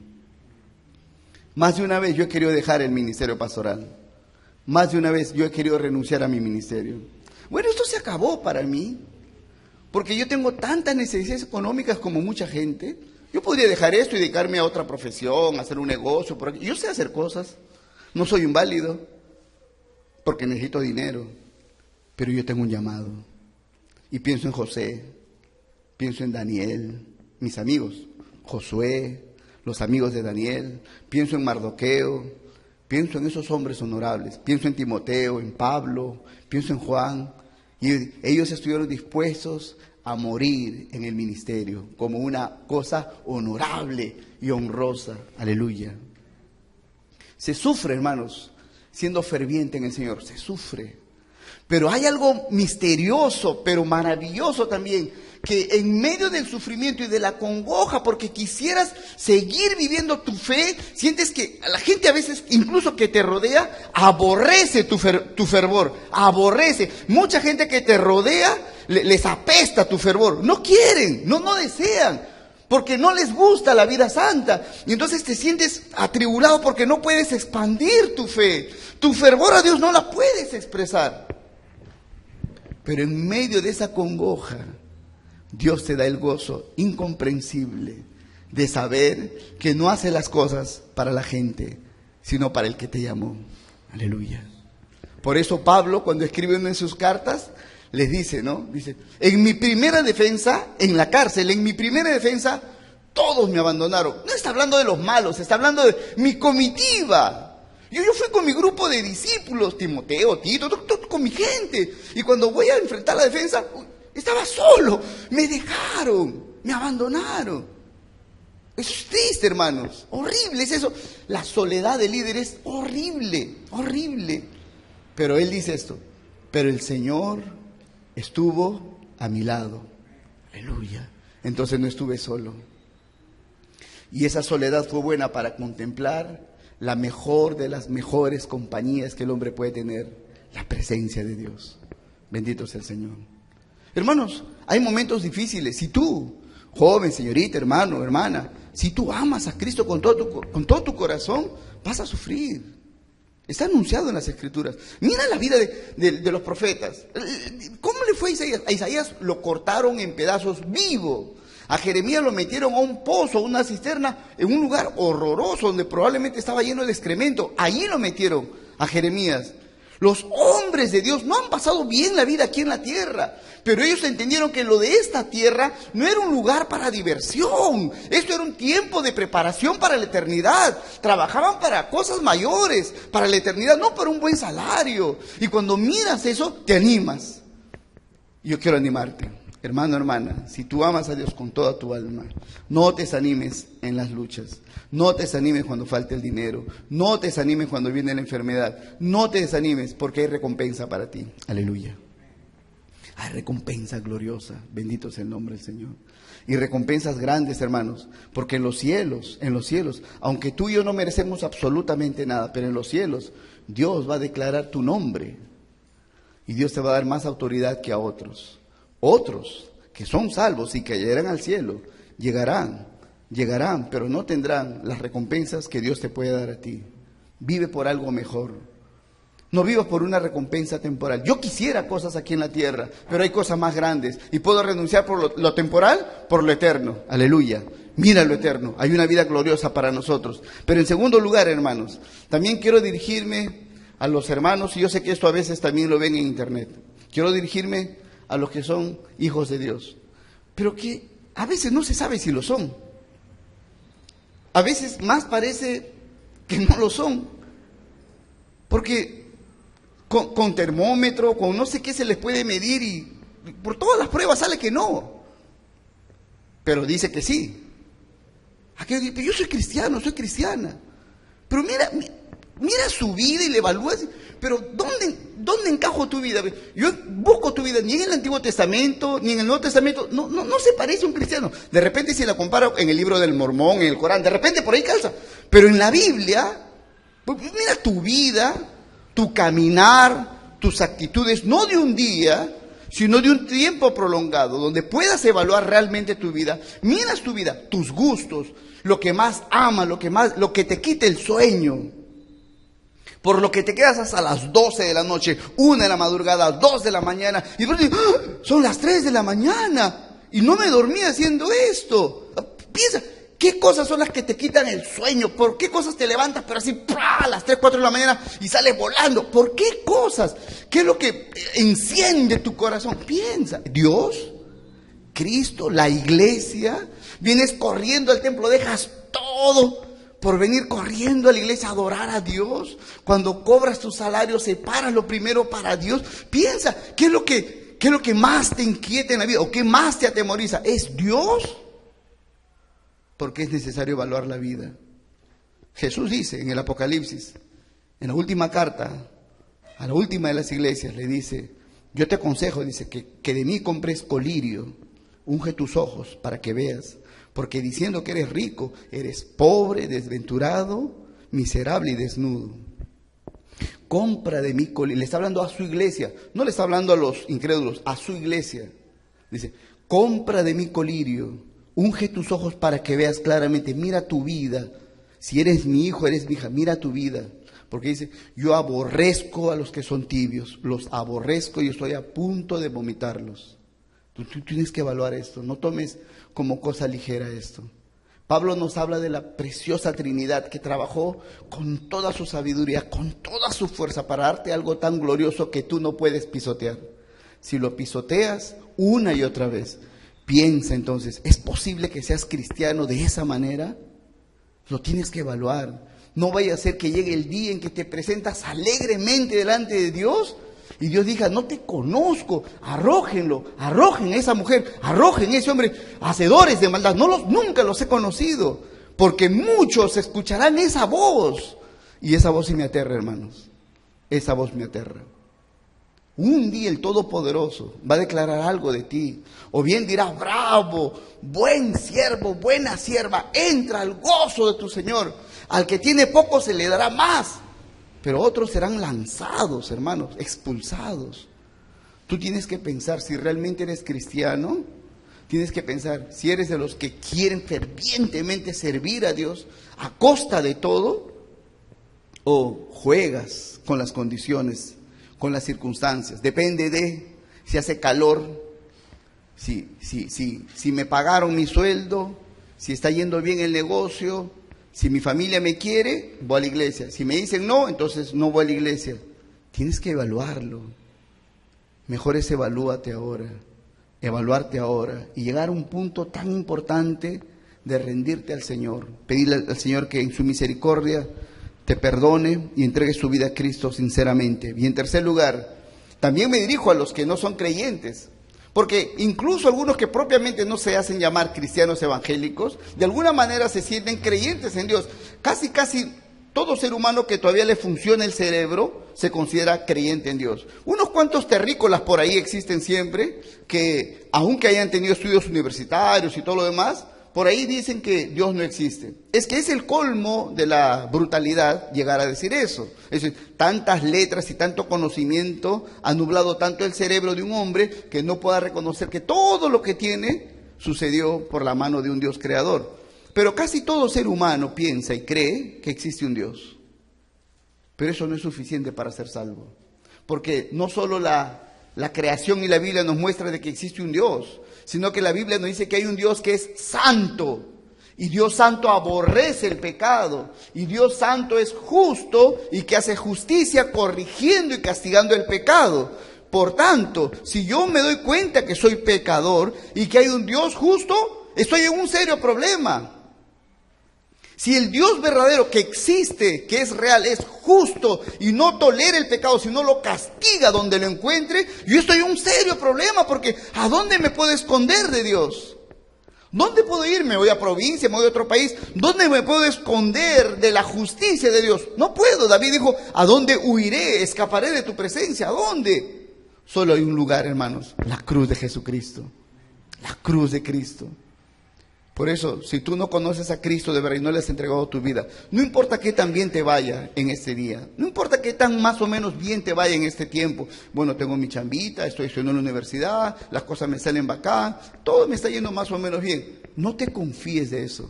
Más de una vez yo he querido dejar el ministerio pastoral. Más de una vez yo he querido renunciar a mi ministerio. Bueno, esto se acabó para mí. Porque yo tengo tantas necesidades económicas como mucha gente. Yo podría dejar esto y dedicarme a otra profesión, hacer un negocio. Por aquí. Yo sé hacer cosas. No soy inválido. Porque necesito dinero. Pero yo tengo un llamado. Y pienso en José. Pienso en Daniel. Mis amigos. Josué. Los amigos de Daniel. Pienso en Mardoqueo. Pienso en esos hombres honorables. Pienso en Timoteo, en Pablo. Pienso en Juan. Y ellos estuvieron dispuestos a morir en el ministerio como una cosa honorable y honrosa. Aleluya. Se sufre, hermanos, siendo ferviente en el Señor, se sufre. Pero hay algo misterioso, pero maravilloso también, que en medio del sufrimiento y de la congoja, porque quisieras seguir viviendo tu fe, sientes que la gente a veces, incluso que te rodea, aborrece tu fervor, aborrece. Mucha gente que te rodea, les apesta tu fervor. No quieren, no desean, porque no les gusta la vida santa. Y entonces te sientes atribulado porque no puedes expandir tu fe. Tu fervor a Dios no la puedes expresar. Pero en medio de esa congoja, Dios te da el gozo incomprensible de saber que no hace las cosas para la gente, sino para el que te llamó. Aleluya. Por eso Pablo, cuando escribe una de sus cartas, les dice, ¿no? Dice, en mi primera defensa, en la cárcel, en mi primera defensa, todos me abandonaron. No está hablando de los malos, está hablando de mi comitiva. Yo fui con mi grupo de discípulos, Timoteo, Tito, con mi gente. Y cuando voy a enfrentar la defensa, estaba solo, me dejaron, me abandonaron. Eso es triste, hermanos, horrible es eso. La soledad del líder es horrible, horrible. Pero él dice esto, pero el Señor estuvo a mi lado. Aleluya. Entonces no estuve solo. Y esa soledad fue buena para contemplar la mejor de las mejores compañías que el hombre puede tener, la presencia de Dios. Bendito sea el Señor. Hermanos, hay momentos difíciles. Si tú, joven, señorita, hermano, hermana, si tú amas a Cristo con todo tu corazón, vas a sufrir. Está anunciado en las Escrituras. Mira la vida de los profetas. ¿Cómo le fue a Isaías? A Isaías lo cortaron en pedazos vivo. A Jeremías lo metieron a un pozo, a una cisterna, en un lugar horroroso donde probablemente estaba lleno de excremento. Allí lo metieron a Jeremías. Los hombres de Dios no han pasado bien la vida aquí en la tierra, pero ellos entendieron que lo de esta tierra no era un lugar para diversión. Esto era un tiempo de preparación para la eternidad. Trabajaban para cosas mayores, para la eternidad, no para un buen salario. Y cuando miras eso, te animas. Yo quiero animarte. Hermano, hermana, si tú amas a Dios con toda tu alma, no te desanimes en las luchas, no te desanimes cuando falte el dinero, no te desanimes cuando viene la enfermedad, no te desanimes porque hay recompensa para ti. Aleluya. Hay recompensa gloriosa, bendito sea el nombre del Señor. Y recompensas grandes, hermanos, porque en los cielos, aunque tú y yo no merecemos absolutamente nada, pero en los cielos Dios va a declarar tu nombre y Dios te va a dar más autoridad que a otros. Otros que son salvos y que llegarán al cielo, llegarán, pero no tendrán las recompensas que Dios te puede dar a ti. Vive por algo mejor. No vivas por una recompensa temporal. Yo quisiera cosas aquí en la tierra, pero hay cosas más grandes. Y puedo renunciar por lo temporal, por lo eterno. Aleluya. Mira lo eterno. Hay una vida gloriosa para nosotros. Pero en segundo lugar, hermanos, también quiero dirigirme a los hermanos, y yo sé que esto a veces también lo ven en internet. Quiero dirigirme a los que son hijos de Dios, pero que a veces no se sabe si lo son. A veces más parece que no lo son, porque con termómetro, con no sé qué se les puede medir y por todas las pruebas sale que no, pero dice que sí. Aquello dice, pero yo soy cristiano, soy cristiana, pero mira su vida y le evalúas. Pero ¿dónde encajo tu vida? Yo busco tu vida, ni en el Antiguo Testamento, ni en el Nuevo Testamento, no se parece a un cristiano. De repente si la comparo en el libro del Mormón, en el Corán, de repente por ahí calza. Pero en la Biblia, pues mira tu vida, tu caminar, tus actitudes, no de un día, sino de un tiempo prolongado, donde puedas evaluar realmente tu vida. Miras tu vida, tus gustos, lo que más amas, lo que te quite el sueño. Por lo que te quedas hasta las 12 de la noche, 1 de la madrugada, 2 de la mañana, y después dices, son las 3 de la mañana, y no me dormí haciendo esto. Piensa, ¿qué cosas son las que te quitan el sueño? ¿Por qué cosas te levantas, pero así, a las 3, 4 de la mañana, y sales volando? ¿Por qué cosas? ¿Qué es lo que enciende tu corazón? Piensa, Dios, Cristo, la iglesia, vienes corriendo al templo, dejas todo por venir corriendo a la iglesia a adorar a Dios. Cuando cobras tu salario, separas lo primero para Dios. Piensa, ¿qué ¿Qué es lo que más te inquieta en la vida? ¿O qué más te atemoriza? ¿Es Dios? Porque es necesario evaluar la vida. Jesús dice en el Apocalipsis, en la última carta, a la última de las iglesias, le dice, yo te aconsejo, dice, que de mí compres colirio, unge tus ojos para que veas, porque diciendo que eres rico, eres pobre, desventurado, miserable y desnudo. Compra de mí colirio. Le está hablando a su iglesia, no le está hablando a los incrédulos, a su iglesia. Dice, compra de mí colirio, unge tus ojos para que veas claramente, mira tu vida. Si eres mi hijo, eres mi hija, mira tu vida. Porque dice, yo aborrezco a los que son tibios, los aborrezco y estoy a punto de vomitarlos. Tú tienes que evaluar esto, no tomes como cosa ligera esto. Pablo nos habla de la preciosa Trinidad que trabajó con toda su sabiduría, con toda su fuerza para darte algo tan glorioso que tú no puedes pisotear. Si lo pisoteas una y otra vez, piensa entonces, ¿es posible que seas cristiano de esa manera? Lo tienes que evaluar. No vaya a ser que llegue el día en que te presentas alegremente delante de Dios y Dios diga, no te conozco, arrójenlo, arrojen a esa mujer, arrojen a ese hombre, hacedores de maldad. Nunca los he conocido, porque muchos escucharán esa voz. Y esa voz sí me aterra, hermanos. Esa voz me aterra. Un día el Todopoderoso va a declarar algo de ti, o bien dirá, bravo, buen siervo, buena sierva, entra al gozo de tu Señor. Al que tiene poco se le dará más, pero otros serán lanzados, hermanos, expulsados. Tú tienes que pensar si realmente eres cristiano, tienes que pensar si eres de los que quieren fervientemente servir a Dios a costa de todo, o juegas con las condiciones, con las circunstancias. Depende de si hace calor, si me pagaron mi sueldo, si está yendo bien el negocio, si mi familia me quiere, voy a la iglesia. Si me dicen no, entonces no voy a la iglesia. Tienes que evaluarlo. Mejor es evaluarte ahora, evaluarte ahora y llegar a un punto tan importante de rendirte al Señor. Pedirle al Señor que en su misericordia te perdone y entregue su vida a Cristo sinceramente. Y en tercer lugar, también me dirijo a los que no son creyentes, porque incluso algunos que propiamente no se hacen llamar cristianos evangélicos, de alguna manera se sienten creyentes en Dios. Casi todo ser humano que todavía le funciona el cerebro se considera creyente en Dios. Unos cuantos terrícolas por ahí existen siempre, que aunque hayan tenido estudios universitarios y todo lo demás, por ahí dicen que Dios no existe. Es que es el colmo de la brutalidad llegar a decir eso. Es decir, tantas letras y tanto conocimiento han nublado tanto el cerebro de un hombre que no pueda reconocer que todo lo que tiene sucedió por la mano de un Dios creador. Pero casi todo ser humano piensa y cree que existe un Dios. Pero eso no es suficiente para ser salvo. Porque no solo la creación y la Biblia nos muestra de que existe un Dios, sino que la Biblia nos dice que hay un Dios que es santo, y Dios santo aborrece el pecado, y Dios santo es justo y que hace justicia corrigiendo y castigando el pecado. Por tanto, si yo me doy cuenta que soy pecador y que hay un Dios justo, estoy en un serio problema. Si el Dios verdadero que existe, que es real, es justo y no tolera el pecado, sino lo castiga donde lo encuentre, yo estoy en un serio problema, porque ¿a dónde me puedo esconder de Dios? ¿Dónde puedo ir? ¿Me voy a provincia? ¿Me voy a otro país? ¿Dónde me puedo esconder de la justicia de Dios? No puedo. David dijo, ¿a dónde huiré? ¿Escaparé de tu presencia? ¿A dónde? Solo hay un lugar, hermanos, la cruz de Jesucristo. La cruz de Cristo. Por eso, si tú no conoces a Cristo de verdad y no le has entregado tu vida, no importa qué tan bien te vaya en este día, no importa qué tan más o menos bien te vaya en este tiempo. Bueno, tengo mi chambita, estoy estudiando en la universidad, las cosas me salen bacán, todo me está yendo más o menos bien. No te confíes de eso.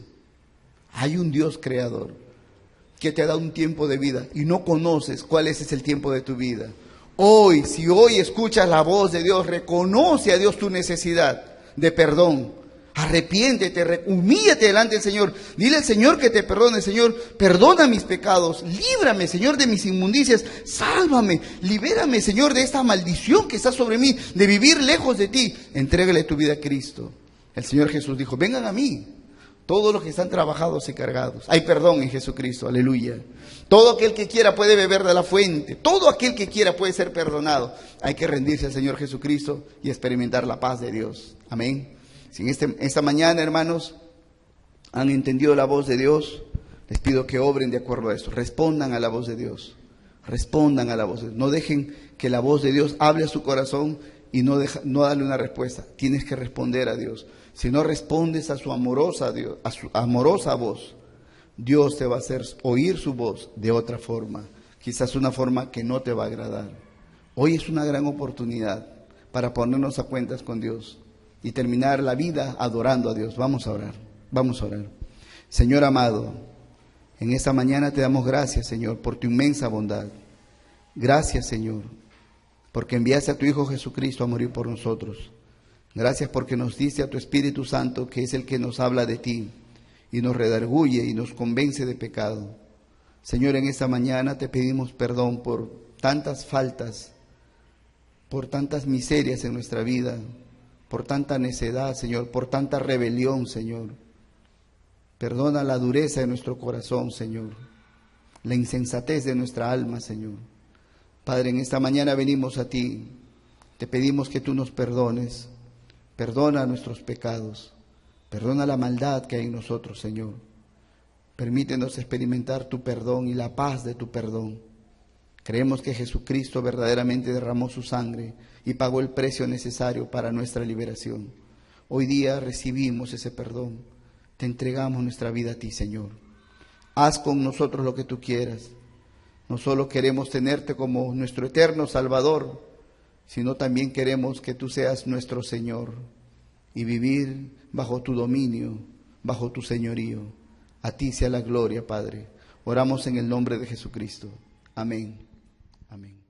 Hay un Dios creador que te ha dado un tiempo de vida y no conoces cuál es el tiempo de tu vida. Hoy, si hoy escuchas la voz de Dios, reconoce a Dios tu necesidad de perdón. Arrepiéntete, humíllate delante del Señor. Dile al Señor que te perdone. Señor, perdona mis pecados. Líbrame, Señor, de mis inmundicias. Sálvame, libérame, Señor, de esta maldición que está sobre mí, de vivir lejos de ti. Entrégale tu vida a Cristo. El Señor Jesús dijo, vengan a mí, Todos los que están trabajados y cargados. Hay perdón en Jesucristo, aleluya. Todo aquel que quiera puede beber de la fuente. Todo aquel que quiera puede ser perdonado. Hay que rendirse al Señor Jesucristo y experimentar la paz de Dios. Amén. Si esta mañana, hermanos, han entendido la voz de Dios, les pido que obren de acuerdo a esto. Respondan a la voz de Dios. Respondan a la voz de Dios. No dejen que la voz de Dios hable a su corazón y no darle una respuesta. Tienes que responder a Dios. Si no respondes a su amorosa voz, Dios te va a hacer oír su voz de otra forma, quizás una forma que no te va a agradar. Hoy es una gran oportunidad para ponernos a cuentas con Dios y terminar la vida adorando a Dios. Vamos a orar, vamos a orar. Señor amado, en esta mañana te damos gracias, Señor, por tu inmensa bondad. Gracias, Señor, porque enviaste a tu Hijo Jesucristo a morir por nosotros. Gracias porque nos diste a tu Espíritu Santo, que es el que nos habla de ti y nos redarguye y nos convence de pecado. Señor, en esta mañana te pedimos perdón por tantas faltas, por tantas miserias en nuestra vida, por tanta necedad, Señor, por tanta rebelión, Señor. Perdona la dureza de nuestro corazón, Señor, la insensatez de nuestra alma, Señor. Padre, en esta mañana venimos a ti, te pedimos que tú nos perdones. Perdona nuestros pecados, perdona la maldad que hay en nosotros, Señor. Permítenos experimentar tu perdón y la paz de tu perdón. Creemos que Jesucristo verdaderamente derramó su sangre y pagó el precio necesario para nuestra liberación. Hoy día recibimos ese perdón, te entregamos nuestra vida a ti, Señor. Haz con nosotros lo que tú quieras. No solo queremos tenerte como nuestro eterno Salvador, sino también queremos que tú seas nuestro Señor y vivir bajo tu dominio, bajo tu señorío. A ti sea la gloria, Padre. Oramos en el nombre de Jesucristo. Amén. Amén.